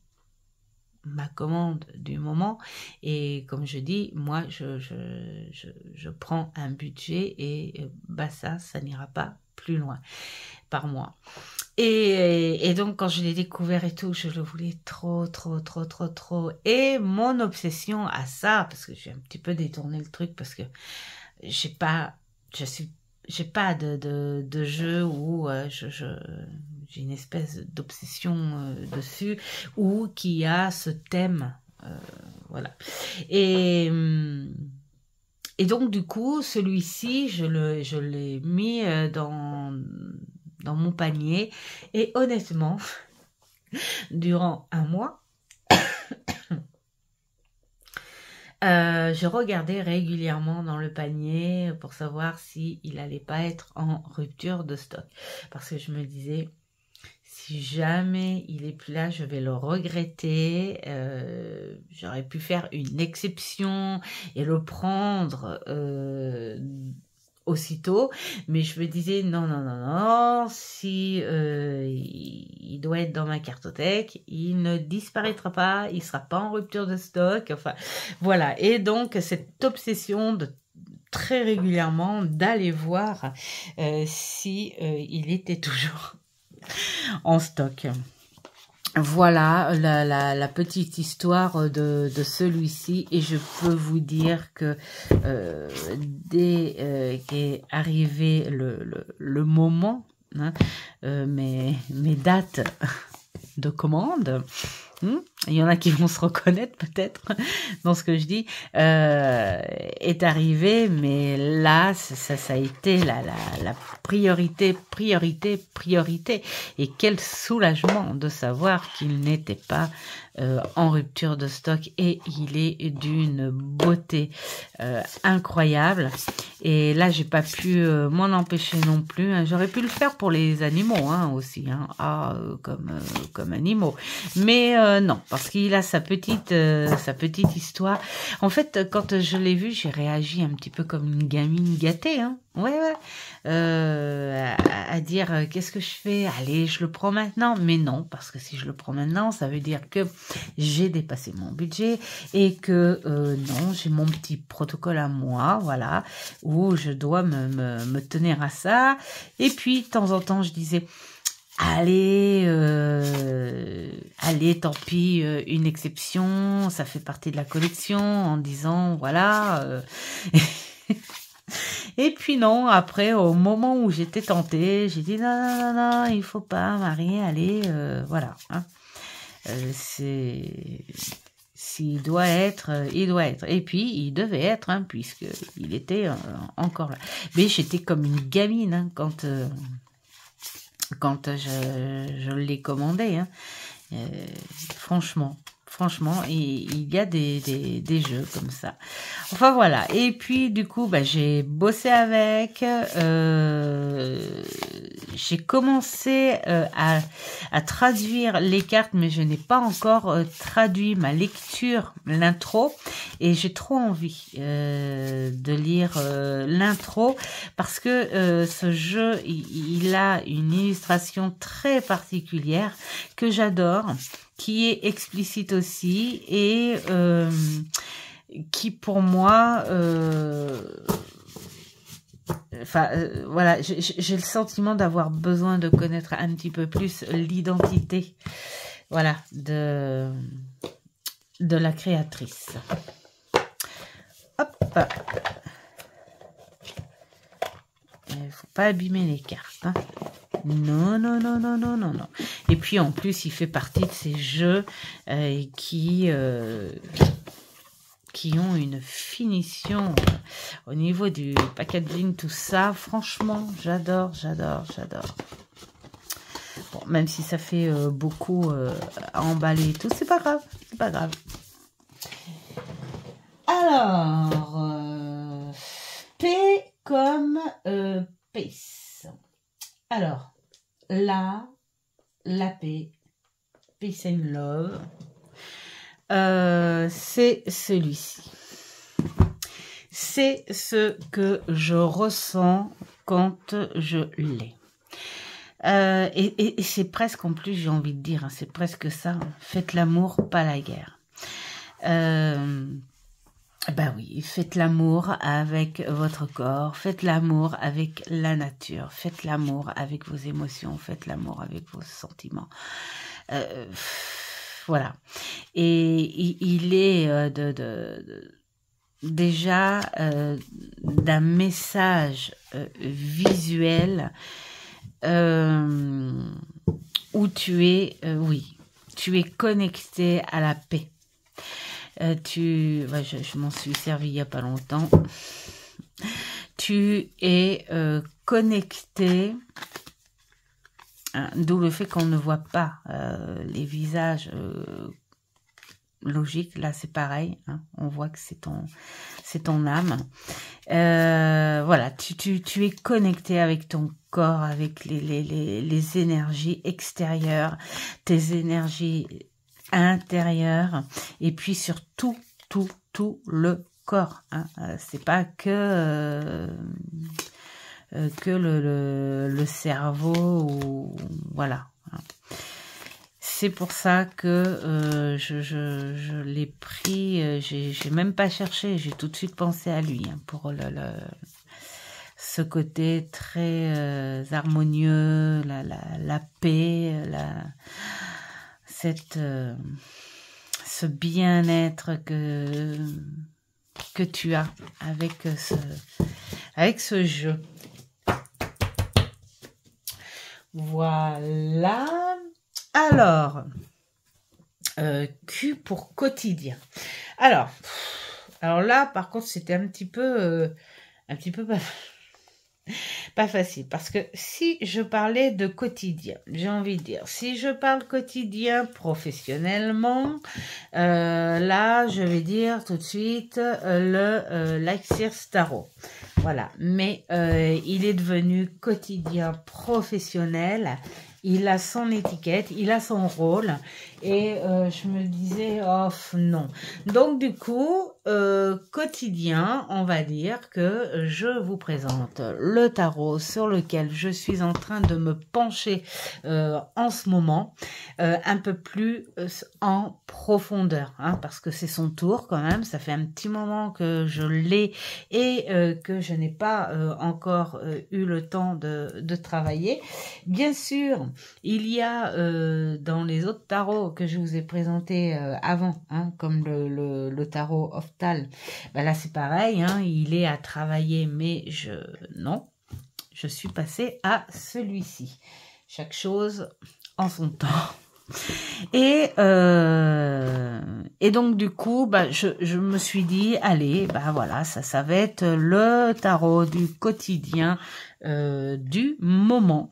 ma commande du moment et comme je dis, moi je prends un budget et ça n'ira pas plus loin par mois. Et donc, quand je l'ai découvert et tout, je le voulais trop. Et mon obsession à ça, parce que j'ai un petit peu détourné le truc, parce que j'ai pas de jeu où j'ai une espèce d'obsession dessus, ou qui a ce thème. Voilà. Et donc, du coup, celui-ci, je l'ai mis dans mon panier et honnêtement, durant un mois, je regardais régulièrement dans le panier pour savoir s'il n'allait pas être en rupture de stock. Parce que je me disais, si jamais il est plus là, je vais le regretter. J'aurais pu faire une exception et le prendre aussitôt, mais je me disais non, si il doit être dans ma cartothèque, il ne disparaîtra pas, il sera pas en rupture de stock, enfin voilà. Et donc cette obsession de très régulièrement d'aller voir si il était toujours en stock. Voilà la petite histoire de celui-ci, et je peux vous dire que dès qu'est arrivé le moment, mes dates de commande, il y en a qui vont se reconnaître peut-être dans ce que je dis, est arrivé, mais là ça a été la priorité, et quel soulagement de savoir qu'il n'était pas en rupture de stock, et il est d'une beauté incroyable. Et là j'ai pas pu m'en empêcher non plus, hein. J'aurais pu le faire pour les animaux aussi, comme animaux, mais non, parce qu'il a sa petite histoire. En fait, quand je l'ai vu, j'ai réagi un petit peu comme une gamine gâtée, à dire qu'est-ce que je fais, allez, je le prends maintenant. Mais non, parce que si je le prends maintenant, ça veut dire que j'ai dépassé mon budget et que non, j'ai mon petit protocole à moi, voilà, où je dois me tenir à ça. Et puis de temps en temps je disais allez, tant pis, une exception, ça fait partie de la collection, en disant voilà. Et puis non, après, au moment où j'étais tentée, j'ai dit non, il faut pas, Marie, allez, voilà. S'il doit être, il doit être. Et puis, il devait être, puisqu'il était encore là. Mais j'étais comme une gamine quand je l'ai commandé. Franchement, il y a des jeux comme ça. Enfin voilà. Et puis du coup, j'ai bossé avec. J'ai commencé à traduire les cartes, mais je n'ai pas encore traduit ma lecture, l'intro. Et j'ai trop envie de lire l'intro, parce que ce jeu, il a une illustration très particulière que j'adore, qui est explicite aussi, et qui pour moi voilà, j'ai le sentiment d'avoir besoin de connaître un petit peu plus l'identité, voilà, de la créatrice. Hop, il faut pas abîmer les cartes, Non. Et puis en plus, il fait partie de ces jeux qui ont une finition au niveau du packaging, tout ça. Franchement, j'adore. Bon, même si ça fait beaucoup à emballer et tout, c'est pas grave. Alors, P comme Pace. Alors, là, la paix, peace and love, c'est celui-ci. C'est ce que je ressens quand je l'ai. Et c'est presque, en plus, j'ai envie de dire, hein, c'est presque ça. Hein. Faites l'amour, pas la guerre. Ben oui, faites l'amour avec votre corps, faites l'amour avec la nature, faites l'amour avec vos émotions, faites l'amour avec vos sentiments. Voilà. Et il est déjà d'un message visuel où tu es, oui, tu es connecté à la paix. Je m'en suis servi il n'y a pas longtemps. Tu es connecté, hein, d'où le fait qu'on ne voit pas les visages logiques. Là, c'est pareil. Hein, on voit que c'est ton âme. Voilà, tu es connecté avec ton corps, avec les énergies extérieures, tes énergies intérieure et puis sur tout le corps. Hein. C'est pas que le cerveau ou voilà. C'est pour ça que je l'ai pris. J'ai même pas cherché. J'ai tout de suite pensé à lui hein, pour ce côté très harmonieux, la paix, ce bien-être que tu as avec ce jeu. Voilà. Alors, Q pour quotidien. Alors là, par contre, c'était un petit peu pas facile, parce que si je parlais de quotidien, j'ai envie de dire, si je parle quotidien professionnellement, là, je vais dire tout de suite l'Axir Tarot. Voilà, mais il est devenu quotidien professionnel. Il a son étiquette, il a son rôle, et je me disais, oh non. Donc du coup, quotidien, on va dire que je vous présente le tarot sur lequel je suis en train de me pencher en ce moment, un peu plus en profondeur, hein, parce que c'est son tour quand même. Ça fait un petit moment que je l'ai et que je n'ai pas encore eu le temps de travailler. Bien sûr, il y a dans les autres tarots que je vous ai présentés avant, hein, comme le tarot Oftal, ben là c'est pareil, hein, il est à travailler, mais non, je suis passée à celui-ci. Chaque chose en son temps. Et donc du coup, bah, je me suis dit, allez, bah voilà, ça va être le tarot du quotidien du moment.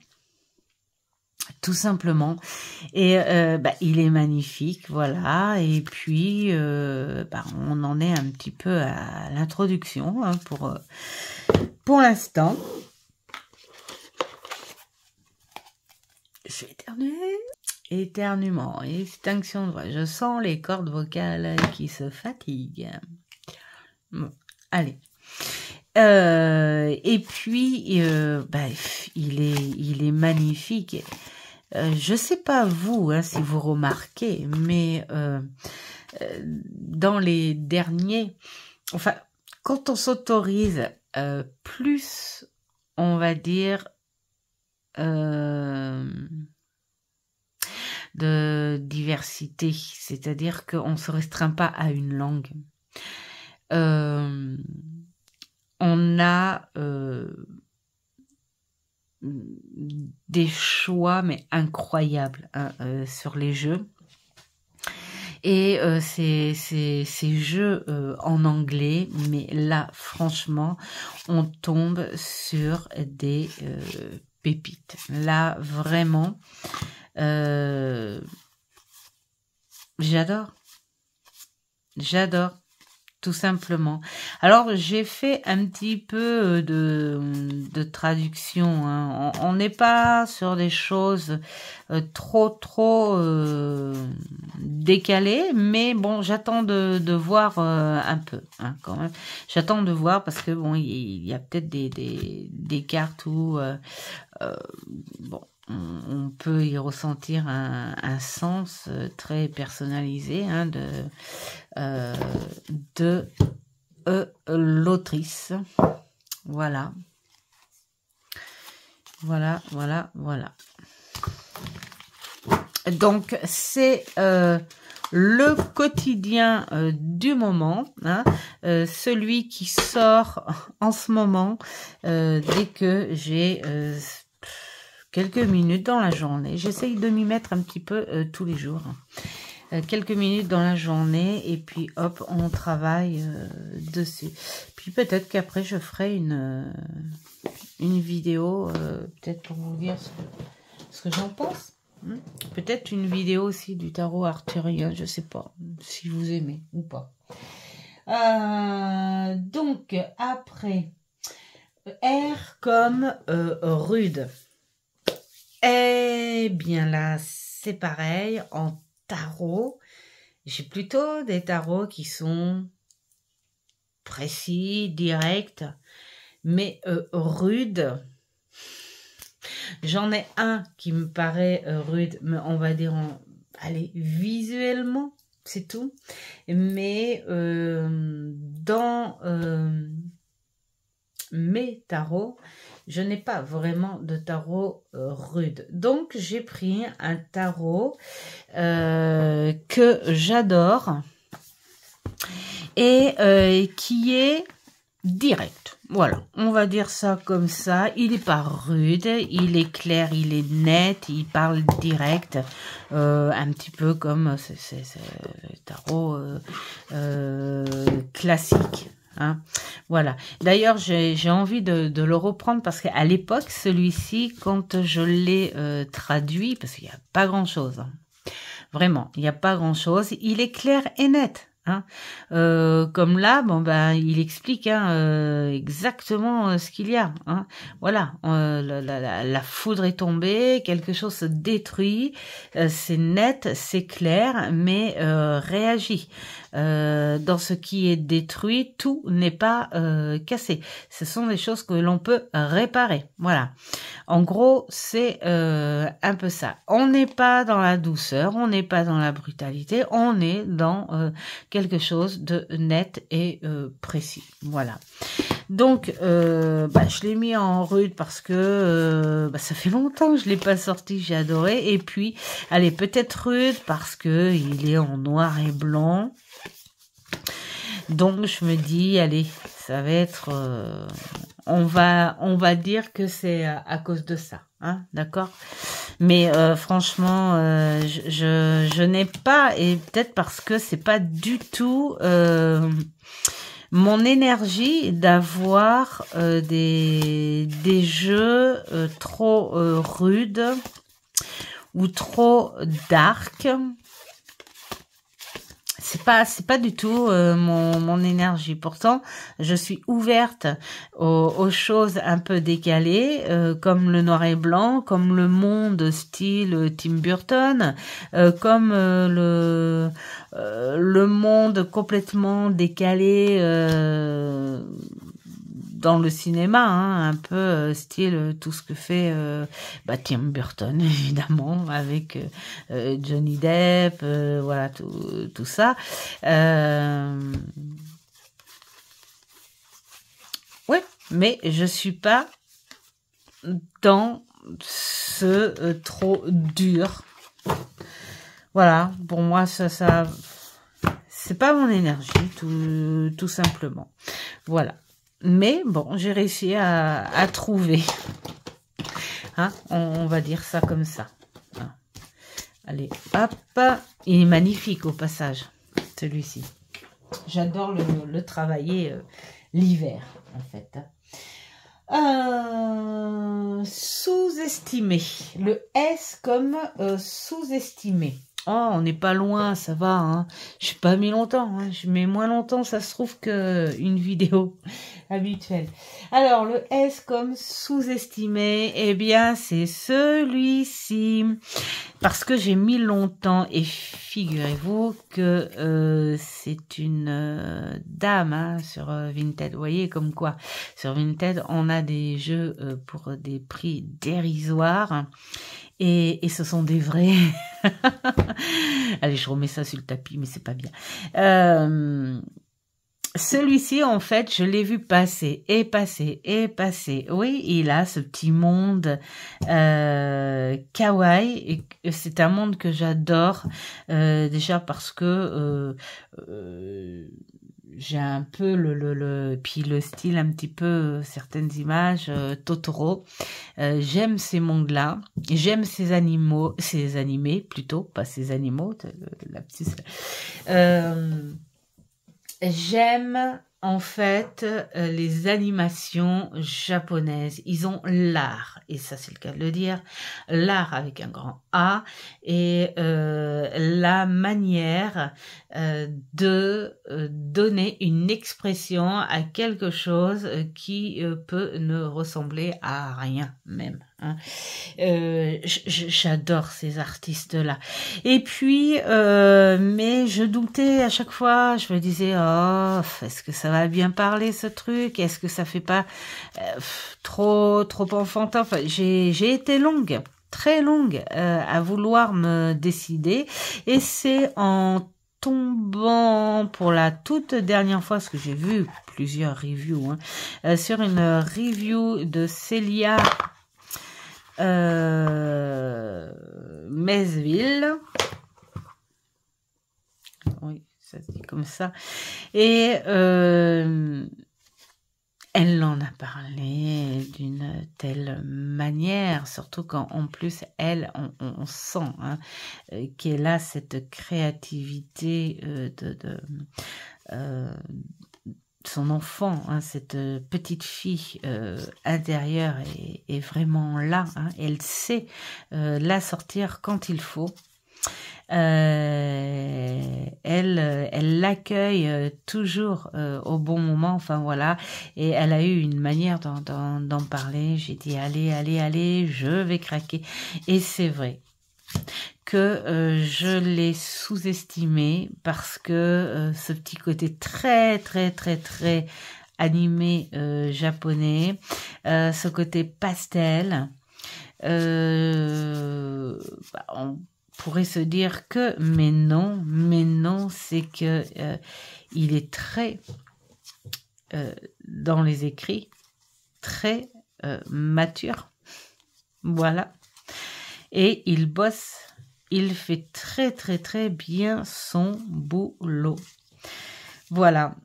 Tout simplement. Et bah, il est magnifique, voilà. Et puis, bah, on en est un petit peu à l'introduction hein, pour l'instant. Je vais éternuer. Éternuement, extinction de voix. Je sens les cordes vocales qui se fatiguent. Bon, allez. Et puis, bah, il est magnifique. Je sais pas vous, hein, si vous remarquez, mais dans les derniers, enfin, quand on s'autorise plus, on va dire, de diversité, c'est-à-dire qu'on ne se restreint pas à une langue. On a des choix mais incroyables hein, sur les jeux. Et ces jeux en anglais, mais là, franchement, on tombe sur des pépites. Là, vraiment, j'adore. J'adore. tout simplement. Alors, j'ai fait un petit peu de traduction, hein. On n'est pas sur des choses trop décalées, mais bon, j'attends de voir un peu, hein, quand même. J'attends de voir parce que bon, il y a peut-être des cartes où bon, on peut y ressentir un sens très personnalisé, hein, de l'autrice. Voilà. Voilà. Donc, c'est le quotidien du moment, hein, celui qui sort en ce moment dès que j'ai quelques minutes dans la journée. J'essaye de m'y mettre un petit peu tous les jours. Quelques minutes dans la journée et puis hop, on travaille dessus. Puis peut-être qu'après je ferai une vidéo, peut-être pour vous dire ce que j'en pense. Peut-être une vidéo aussi du tarot arthurien, je sais pas si vous aimez ou pas. Donc après, R comme rude. Eh bien là, c'est pareil, en tarot, j'ai plutôt des tarots qui sont précis, directs, mais rudes. J'en ai un qui me paraît rude, mais on va dire, allez, visuellement, c'est tout. Mais dans mes tarots, je n'ai pas vraiment de tarot rude. Donc, j'ai pris un tarot que j'adore et qui est direct. Voilà, on va dire ça comme ça. Il n'est pas rude, il est clair, il est net, il parle direct. Un petit peu comme c'est le tarot classique. Hein, voilà. D'ailleurs, j'ai envie de le reprendre parce qu'à l'époque, celui-ci, quand je l'ai traduit, parce qu'il n'y a pas grand-chose, hein, vraiment, il n'y a pas grand-chose, il est clair et net. Hein. Comme là, bon ben, il explique exactement ce qu'il y a. Hein. Voilà, la foudre est tombée, quelque chose se détruit, c'est net, c'est clair, mais réagit. Dans ce qui est détruit, tout n'est pas cassé. Ce sont des choses que l'on peut réparer. Voilà. En gros, c'est un peu ça. On n'est pas dans la douceur, on n'est pas dans la brutalité, on est dans quelque chose de net et précis. Voilà. Donc, je l'ai mis en rude parce que ça fait longtemps que je l'ai pas sorti, j'ai adoré. Et puis, allez, peut-être rude parce que il est en noir et blanc. Donc, je me dis, allez, ça va être... on va dire que c'est à cause de ça, hein, d'accord? Mais franchement, je n'ai pas, et peut-être parce que c'est pas du tout mon énergie d'avoir des jeux trop rudes ou trop dark. C'est pas du tout mon énergie. Pourtant, je suis ouverte aux choses un peu décalées, comme le noir et blanc, comme le monde style Tim Burton, comme le monde complètement décalé dans le cinéma, hein, un peu style tout ce que fait Tim Burton, évidemment, avec Johnny Depp, voilà, tout ça. Ouais, mais je suis pas dans ce trop dur. Voilà, pour moi, ça c'est pas mon énergie, tout simplement. Voilà. Mais bon, j'ai réussi à trouver. Hein, on va dire ça comme ça. Hein. Allez, hop. Il est magnifique au passage, celui-ci. J'adore le travailler l'hiver, en fait. Sous-estimé. Le S comme sous-estimé. Oh, on n'est pas loin, ça va, hein. Je n'ai pas mis longtemps, hein. Je mets moins longtemps, ça se trouve, qu'une vidéo habituelle. Alors, le S comme sous-estimé, eh bien, c'est celui-ci. Parce que j'ai mis longtemps, et figurez-vous que c'est une dame hein, sur Vinted. Vous voyez, comme quoi, sur Vinted, on a des jeux pour des prix dérisoires. Et ce sont des vrais. Allez, je remets ça sur le tapis, mais c'est pas bien. Celui-ci, en fait, je l'ai vu passer et passer et passer. Oui, il a ce petit monde kawaii. Et c'est un monde que j'adore. Déjà parce que j'ai un peu puis le style un petit peu certaines images Totoro. J'aime ces mondes-là, j'aime ces animés plutôt, pas ces animaux, lapsus. J'aime en fait les animations japonaises. Ils ont l'art, et ça c'est le cas de le dire, l'art avec un grand A, et la manière de donner une expression à quelque chose qui peut ne ressembler à rien même. Hein. J'adore ces artistes-là. Et puis, mais je doutais à chaque fois, je me disais, oh, est-ce que ça va bien parler ce truc? Est-ce que ça fait pas trop enfantin? Enfin, j'ai été longue, très longue, à vouloir me décider. Et c'est en tombant pour la toute dernière fois, parce que j'ai vu plusieurs reviews, hein, sur une review de Célia Mesville. Oui, ça se dit comme ça. Et elle en a parlé d'une telle manière, surtout quand en plus elle, on sent hein, qu'elle a cette créativité son enfant, hein, cette petite fille intérieure est vraiment là. Hein, elle sait la sortir quand il faut. Elle l'accueille toujours au bon moment, enfin voilà, et elle a eu une manière d'en parler. J'ai dit allez, je vais craquer, et c'est vrai que je l'ai sous-estimé parce que ce petit côté très animé japonais, ce côté pastel, on pourrait se dire que mais non, c'est que il est très dans les écrits, très mature, voilà, et il bosse, il fait très bien son boulot, voilà.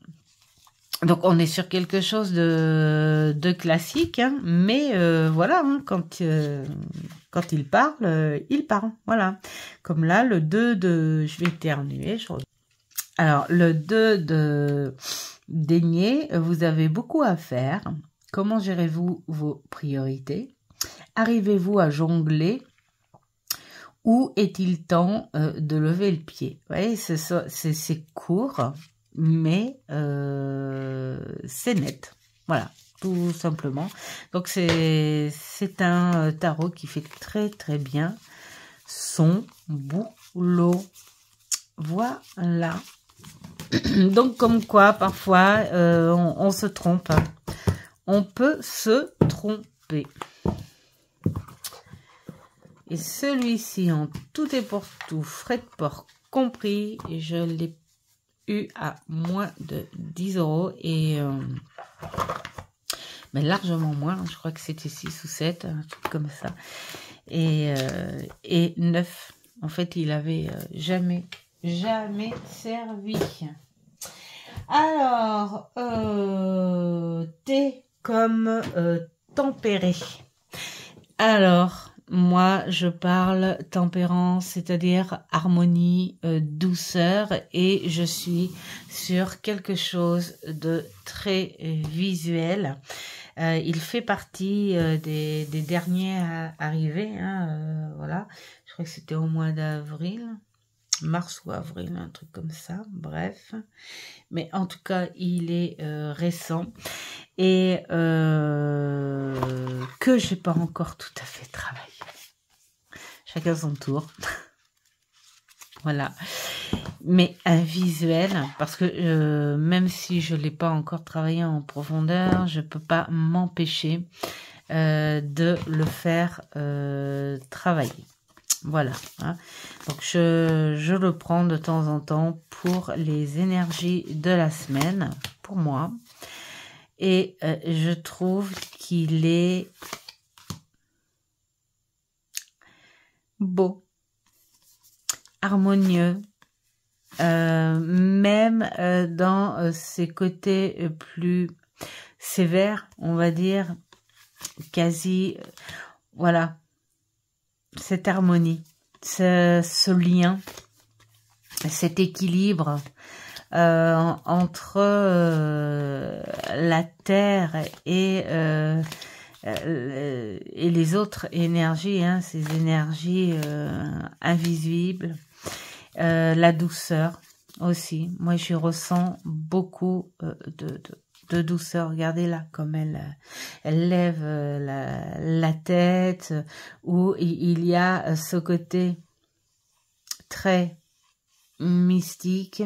Donc on est sur quelque chose de classique, hein, mais voilà, hein, quand il parle, voilà. Comme là, le 2 de... Je vais éternuer. Alors, le 2 de Daignez, vous avez beaucoup à faire. Comment gérez-vous vos priorités? Arrivez-vous à jongler? Ou est-il temps de lever le pied? Vous voyez, c'est court, mais c'est net. Voilà, tout simplement. Donc c'est un tarot qui fait très bien son boulot. Voilà. Donc comme quoi, parfois, on se trompe. On peut se tromper. Et celui-ci, en tout et pour tout, frais de port compris, je l'ai eu à moins de 10 €. Et mais largement moins, je crois que c'était 6 ou 7, un truc comme ça. Et 9. En fait, il avait jamais servi. Alors, T comme tempéré. Alors, moi, je parle tempérance, c'est-à-dire harmonie, douceur, et je suis sur quelque chose de très visuel. Il fait partie des derniers arrivés, hein, voilà. Je crois que c'était au mois d'avril. mars ou avril, un truc comme ça, bref. Mais en tout cas, il est récent et que j'ai pas encore tout à fait travaillé. Chacun son tour. Voilà. Mais un visuel, parce que même si je l'ai pas encore travaillé en profondeur, je peux pas m'empêcher de le faire travailler. Voilà. Hein. Donc, je le prends de temps en temps pour les énergies de la semaine, pour moi. Et je trouve qu'il est beau, harmonieux, même dans ses côtés plus sévères, on va dire, quasi, voilà, cette harmonie, ce lien, cet équilibre entre la terre et les autres énergies, hein, ces énergies invisibles, la douceur aussi. Moi, j'y ressens beaucoup de douceur. Regardez là, comme elle lève la tête, où il y a ce côté très mystique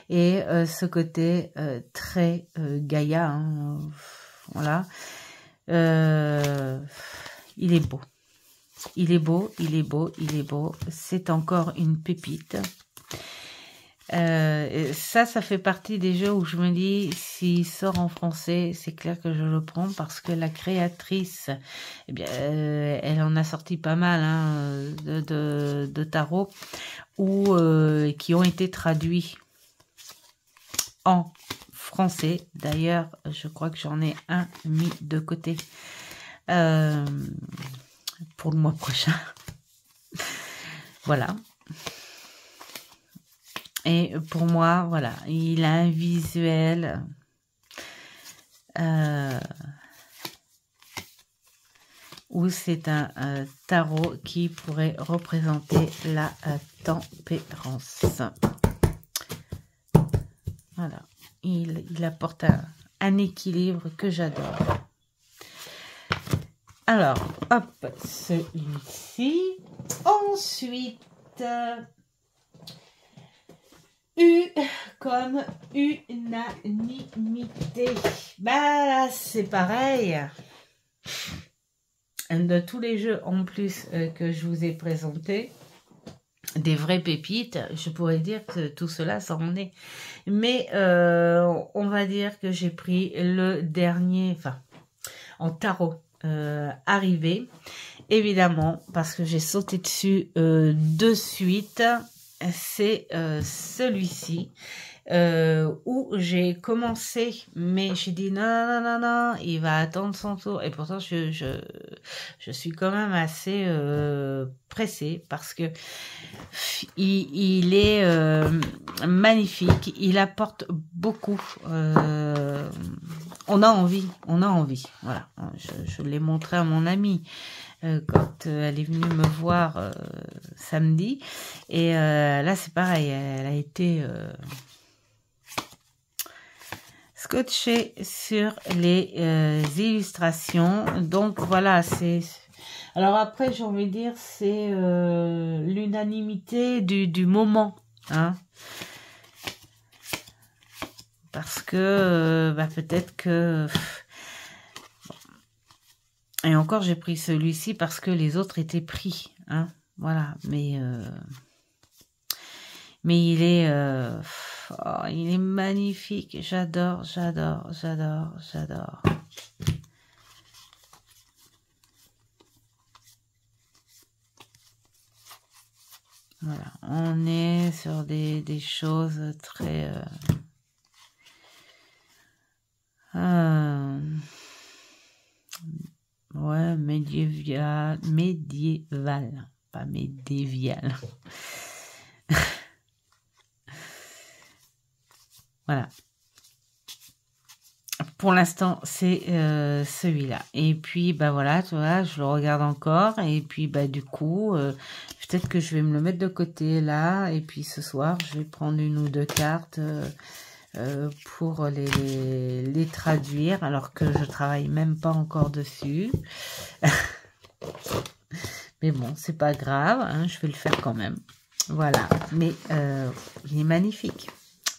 et ce côté très Gaïa. Hein, voilà. Il est beau. Il est beau, il est beau, il est beau. C'est encore une pépite. Ça fait partie des jeux où je me dis, s'il sort en français, c'est clair que je le prends parce que la créatrice, eh bien, elle en a sorti pas mal hein, de tarot ou qui ont été traduits en français. D'ailleurs, je crois que j'en ai un mis de côté pour le mois prochain. Voilà. Et pour moi, voilà, il a un visuel où c'est un tarot qui pourrait représenter la tempérance. Voilà, il apporte un équilibre que j'adore. Alors, hop, celui-ci. Ensuite... U comme unanimité. Bah là, c'est pareil. De tous les jeux en plus que je vous ai présentés, des vraies pépites, je pourrais dire que tout cela, ça en est. Mais on va dire que j'ai pris le dernier, enfin, en tarot arrivé. Évidemment, parce que j'ai sauté dessus de suite. C'est celui-ci où j'ai commencé, mais j'ai dit non, il va attendre son tour. Et pourtant, je suis quand même assez pressée parce que il est magnifique, il apporte beaucoup. On a envie, voilà. Je l'ai montré à mon amie quand elle est venue me voir samedi, et là c'est pareil, elle a été scotchée sur les illustrations. Donc voilà, c'est... Alors après, j'ai envie de dire, c'est l'unanimité du moment, hein. Parce que bah, peut-être que... Et encore, j'ai pris celui-ci parce que les autres étaient pris, hein. Voilà, mais il est magnifique. J'adore. Voilà, on est sur des choses très... ouais, médiéval, pas médiéval. Voilà. Pour l'instant, c'est celui-là. Et puis, bah voilà, tu vois, je le regarde encore. Et puis, bah du coup, Peut-être que je vais me le mettre de côté là. Et puis ce soir, je vais prendre une ou deux cartes pour les traduire. Alors que je travaille même pas encore dessus. Mais bon, c'est pas grave. Hein, je vais le faire quand même. Voilà. Mais il est magnifique.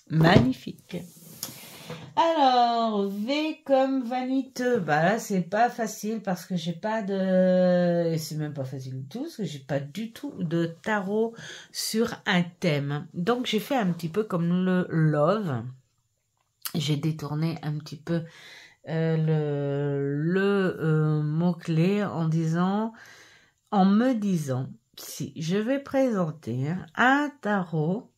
Magnifique. Alors, V comme vaniteux. Bah là, c'est pas facile parce que j'ai pas de... Et c'est même pas facile du tout parce que j'ai pas du tout de tarot sur un thème. Donc, j'ai fait un petit peu comme le love. J'ai détourné un petit peu le mot-clé en me disant, si je vais présenter un tarot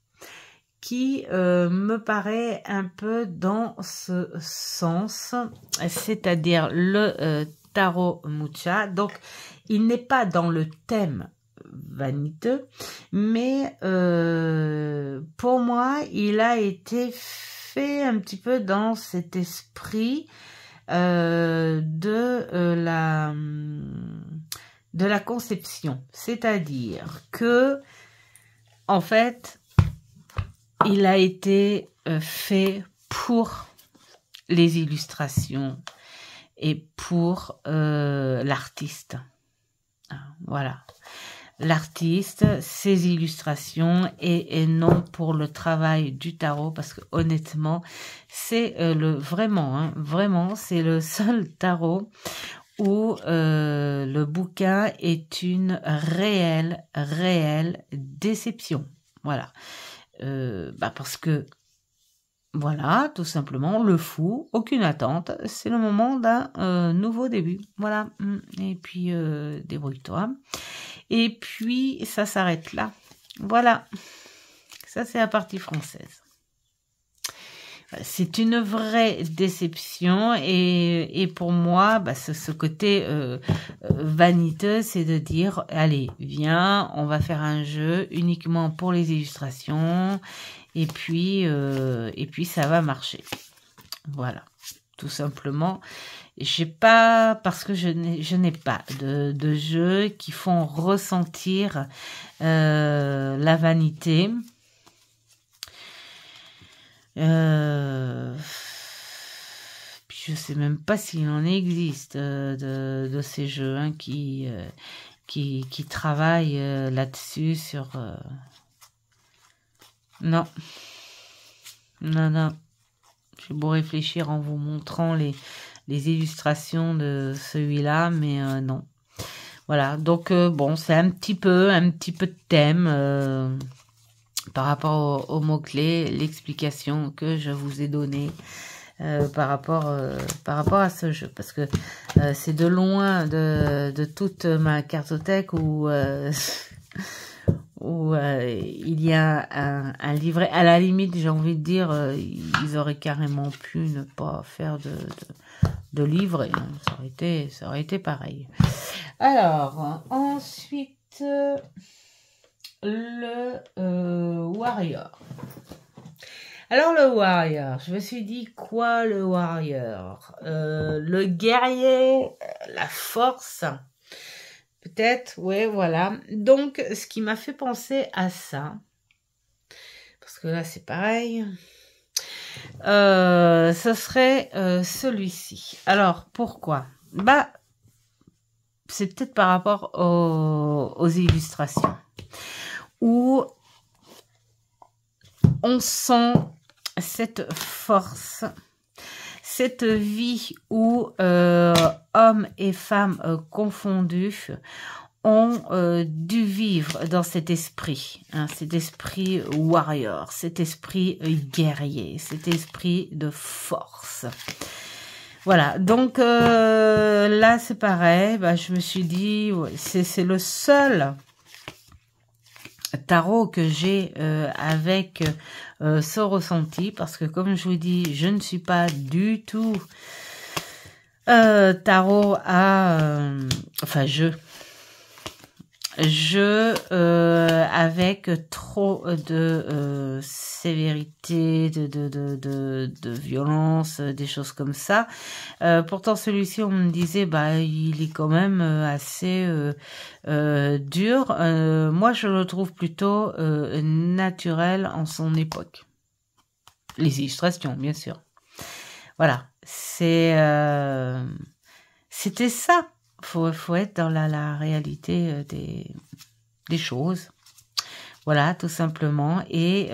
qui me paraît un peu dans ce sens, c'est-à-dire le tarot Mucha. Donc, il n'est pas dans le thème vaniteux, mais pour moi, il a été fait un petit peu dans cet esprit de la conception. C'est-à-dire que, en fait, il a été fait pour les illustrations et pour l'artiste. Voilà. L'artiste, ses illustrations et non pour le travail du tarot parce que honnêtement, c'est vraiment, c'est le seul tarot où le bouquin est une réelle déception. Voilà. Parce que, voilà, tout simplement, le fou, aucune attente, c'est le moment d'un nouveau début. Voilà, et puis débrouille-toi. Et puis, ça s'arrête là. Voilà, ça c'est la partie française. C'est une vraie déception et pour moi, ce côté vaniteux, c'est de dire, allez, viens, on va faire un jeu uniquement pour les illustrations et puis ça va marcher. Voilà, tout simplement. Parce que je n'ai pas de jeux qui font ressentir la vanité. Puis je sais même pas s'il en existe de ces jeux qui travaillent là-dessus sur non. J'ai beau réfléchir en vous montrant les illustrations de celui-là, mais non. Voilà, donc bon, c'est un petit peu de thème par rapport au mot-clé, l'explication que je vous ai donnée par rapport à ce jeu. Parce que c'est de loin de toute ma cartothèque où il y a un livret. À la limite, j'ai envie de dire, ils auraient carrément pu ne pas faire de livret. Ça aurait été pareil. Alors, ensuite... le warrior. Alors le warrior, je me suis dit quoi le warrior, le guerrier, la force, peut-être, ouais, voilà. Donc ce qui m'a fait penser à ça, parce que là c'est pareil, ce serait celui-ci. Alors pourquoi? C'est peut-être par rapport aux illustrations, où on sent cette force, cette vie où hommes et femmes confondus ont dû vivre dans cet esprit warrior, cet esprit guerrier, cet esprit de force. Voilà, donc là c'est pareil, je me suis dit, ouais, c'est le seul tarot que j'ai avec ce ressenti, parce que comme je vous dis, je ne suis pas du tout tarot à... avec trop de sévérité, de violence, des choses comme ça. Pourtant, celui-ci, on me disait, bah, il est quand même assez dur. Moi, je le trouve plutôt naturel en son époque. Les illustrations, bien sûr. Voilà, c'était ça. Faut être dans la réalité des choses. Voilà, tout simplement. Et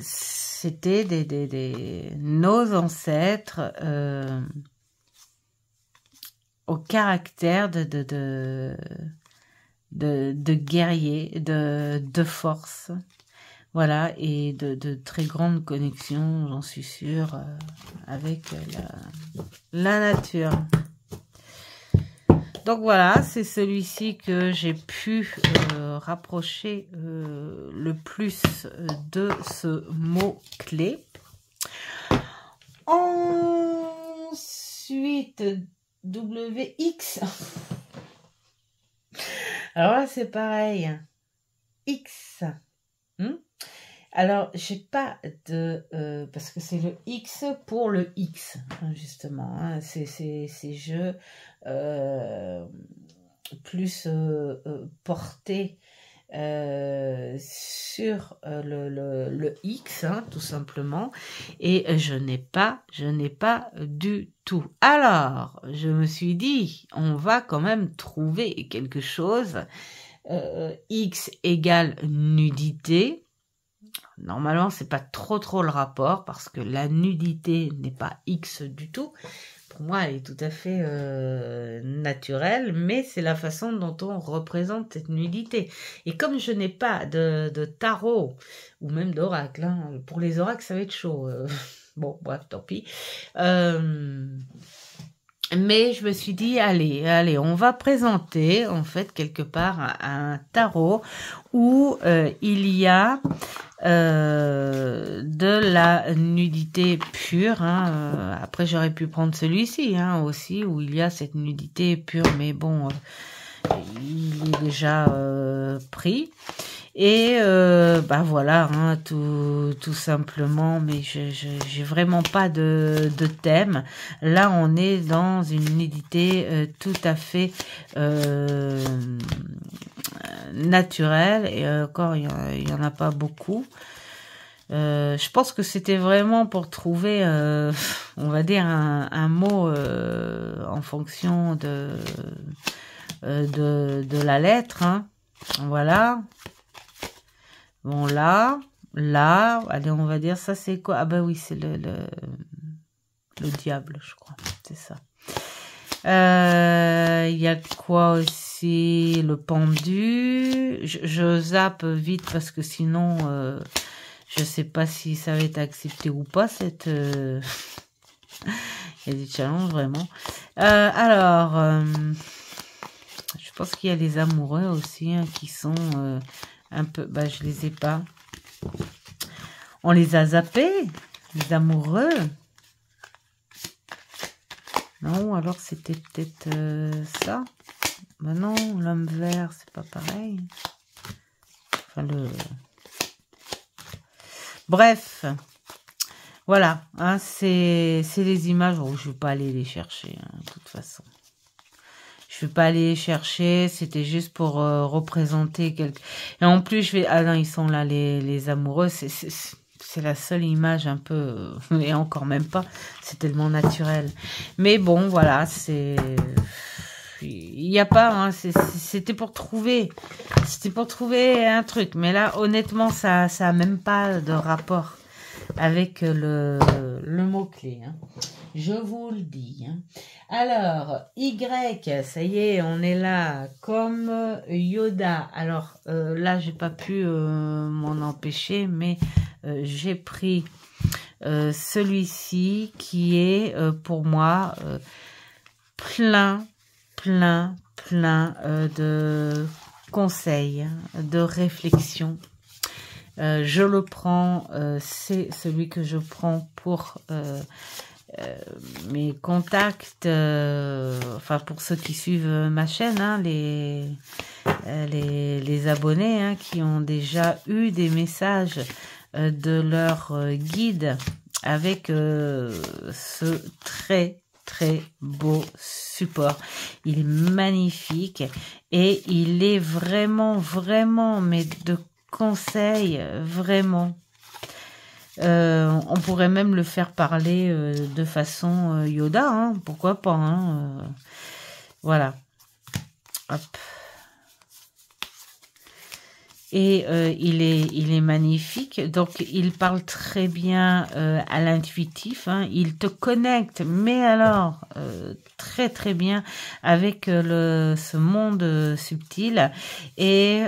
c'était nos ancêtres au caractère de guerriers, de force. Voilà, et de très grandes connexions, j'en suis sûre, avec la nature. Donc voilà, c'est celui-ci que j'ai pu rapprocher le plus de ce mot-clé. Ensuite, WX. Alors là, c'est pareil. X. Alors, j'ai pas de... parce que c'est le X pour le X, hein, justement. Hein, c'est jeux plus portés sur le X, hein, tout simplement. Et je n'ai pas du tout. Alors, je me suis dit, on va quand même trouver quelque chose. X égale nudité. Normalement, c'est pas trop le rapport parce que la nudité n'est pas X du tout. Pour moi, elle est tout à fait naturelle, mais c'est la façon dont on représente cette nudité. Et comme je n'ai pas de tarot ou même d'oracle, hein, pour les oracles, ça va être chaud. Bon, bref, tant pis. Mais je me suis dit, allez, on va présenter en fait quelque part un tarot où il y a de la nudité pure. Hein. Après, j'aurais pu prendre celui-ci hein, aussi, où il y a cette nudité pure, mais bon, il est déjà pris. Et bah voilà, hein, tout simplement, mais j'ai vraiment pas de thème. Là, on est dans une nudité tout à fait naturelle, et encore, il y en a pas beaucoup. Je pense que c'était vraiment pour trouver, on va dire, un mot en fonction de la lettre. Hein. Voilà. Bon, là, allez, on va dire, ça c'est quoi? Ah bah oui, c'est le diable, je crois, c'est ça. Il y a quoi aussi? Le pendu. Je zappe vite parce que sinon, je sais pas si ça va être accepté ou pas, cette... Il y a des challenges, vraiment. Alors, je pense qu'il y a les amoureux aussi, hein, qui sont... un peu, bah je les ai pas. On les a zappés, les amoureux. Non, alors c'était peut-être ça. Bah non, l'homme vert, c'est pas pareil. Enfin bref, voilà. Hein, c'est les images. Oh, je vais pas aller les chercher, hein, de toute façon. Je vais pas aller chercher, c'était juste pour représenter quelque... Et en plus, je vais... Ah non, ils sont là, les amoureux. C'est la seule image un peu... Et encore même pas. C'est tellement naturel. Mais bon, voilà, c'est... Il n'y a pas... Hein, c'était pour trouver... C'était pour trouver un truc. Mais là, honnêtement, ça a même pas de rapport avec le mot-clé. Hein. Je vous le dis. Hein. Alors, Y, ça y est, on est là, comme Yoda. Alors, là, j'ai pas pu m'en empêcher, mais j'ai pris celui-ci qui est, pour moi, plein de conseils, de réflexions. Je le prends, c'est celui que je prends pour... mes contacts, enfin pour ceux qui suivent ma chaîne, hein, les abonnés hein, qui ont déjà eu des messages de leur guide avec ce très beau support. Il est magnifique et il est vraiment, mais de conseils, vraiment. On pourrait même le faire parler de façon Yoda, hein, pourquoi pas. Hein, voilà. Hop. Et il est magnifique. Donc, il parle très bien à l'intuitif. Hein. Il te connecte, mais alors, très bien avec ce monde subtil. Et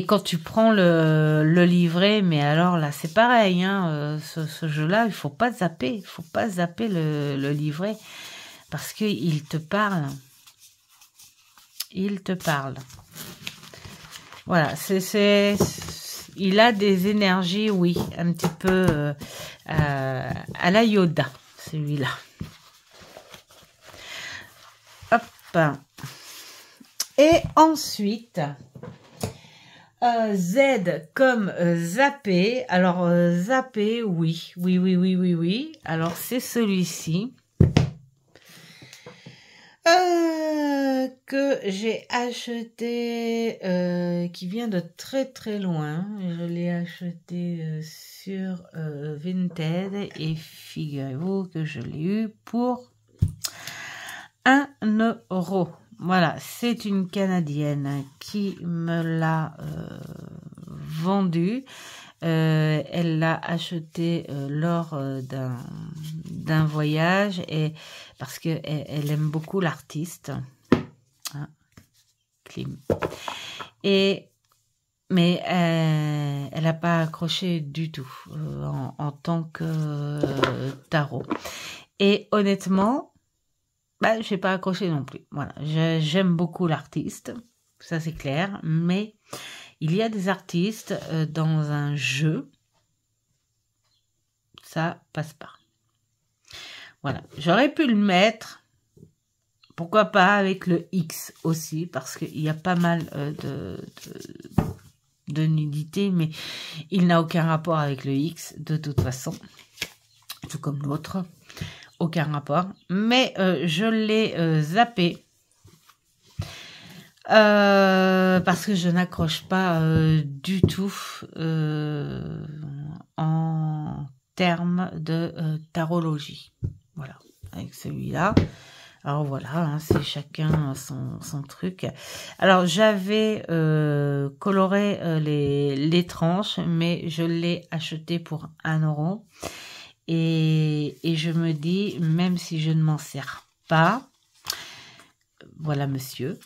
quand tu prends le livret, mais alors là, c'est pareil. Hein, ce jeu-là, il faut pas zapper. Il faut pas zapper le livret parce qu'il te parle. Il te parle. Voilà, il a des énergies, oui, un petit peu à la Yoda, celui-là. Hop. Et ensuite, Z comme zapper. Alors, zapper, oui. Alors, c'est celui-ci. Que j'ai acheté, qui vient de très loin. Je l'ai acheté sur Vinted et figurez-vous que je l'ai eu pour 1 €. Voilà, c'est une Canadienne qui me l'a vendu. Elle l'a acheté lors d'un voyage et parce que elle aime beaucoup l'artiste. Hein, Klim. Mais elle n'a pas accroché du tout en tant que tarot. Et honnêtement, bah, j'ai pas accroché non plus. Voilà, j'aime beaucoup l'artiste, ça c'est clair, mais il y a des artistes dans un jeu, ça passe pas. Voilà, j'aurais pu le mettre, pourquoi pas avec le X aussi, parce qu'il y a pas mal de nudité, mais il n'a aucun rapport avec le X de toute façon, tout comme l'autre, aucun rapport. Mais je l'ai zappé. Parce que je n'accroche pas du tout en termes de tarologie. Voilà, avec celui-là. Alors voilà, hein, c'est chacun son truc. Alors j'avais coloré les tranches, mais je l'ai acheté pour 1 €. Et je me dis, même si je ne m'en sers pas, voilà monsieur...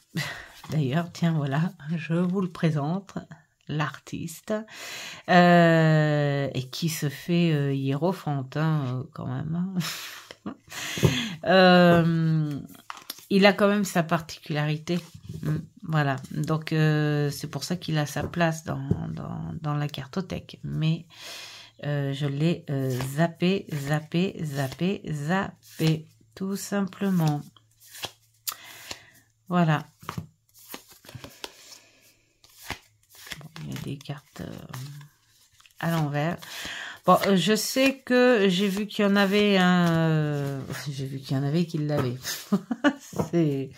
D'ailleurs, tiens, voilà, je vous le présente, l'artiste, et qui se fait hiérophante, hein, quand même. Il a quand même sa particularité. Voilà, donc c'est pour ça qu'il a sa place dans la cartothèque. Mais je l'ai zappé, tout simplement. Voilà. Il y a des cartes à l'envers. Bon, je sais que j'ai vu qu'il y en avait un... j'ai vu qu'il y en avait qui l'avaient. C'est...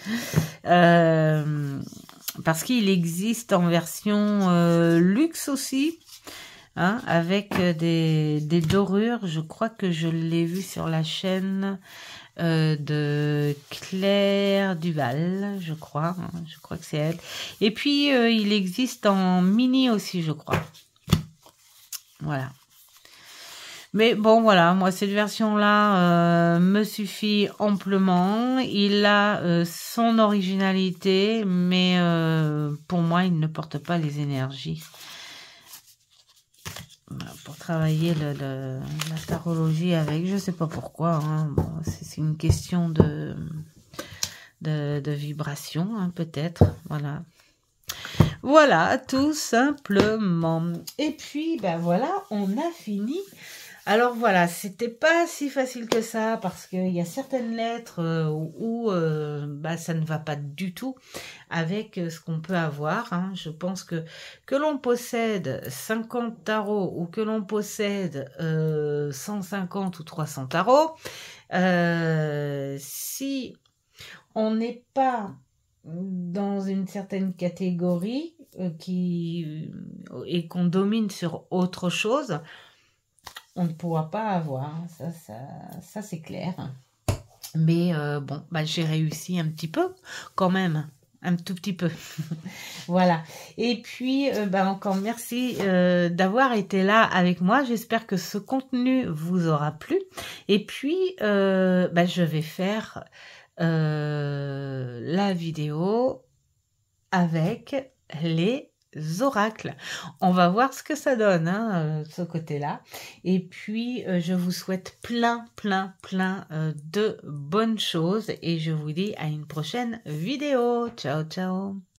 parce qu'il existe en version luxe aussi, hein, avec des dorures. Je crois que je l'ai vu sur la chaîne de Claire Duval, je crois que c'est elle. Et puis il existe en mini aussi, je crois. Voilà. Mais bon, voilà, moi cette version-là me suffit amplement. Il a son originalité, mais pour moi, il ne porte pas les énergies. Pour travailler la tarologie avec, je sais pas pourquoi, hein. Bon, c'est une question de vibration, hein, peut-être, voilà, tout simplement. Et puis ben voilà, on a fini Alors voilà, c'était pas si facile que ça parce qu'il y a certaines lettres où bah, ça ne va pas du tout avec ce qu'on peut avoir. Hein. Je pense que l'on possède 50 tarots ou que l'on possède 150 ou 300 tarots, si on n'est pas dans une certaine catégorie et qu'on domine sur autre chose, on ne pourra pas avoir. Ça c'est clair. Mais bon, bah, j'ai réussi un petit peu quand même. Un tout petit peu. Voilà. Et puis, bah, encore merci d'avoir été là avec moi. J'espère que ce contenu vous aura plu. Et puis, bah, je vais faire la vidéo avec les oracles. On va voir ce que ça donne, hein, ce côté-là. Et puis, je vous souhaite plein de bonnes choses et je vous dis à une prochaine vidéo. Ciao, ciao.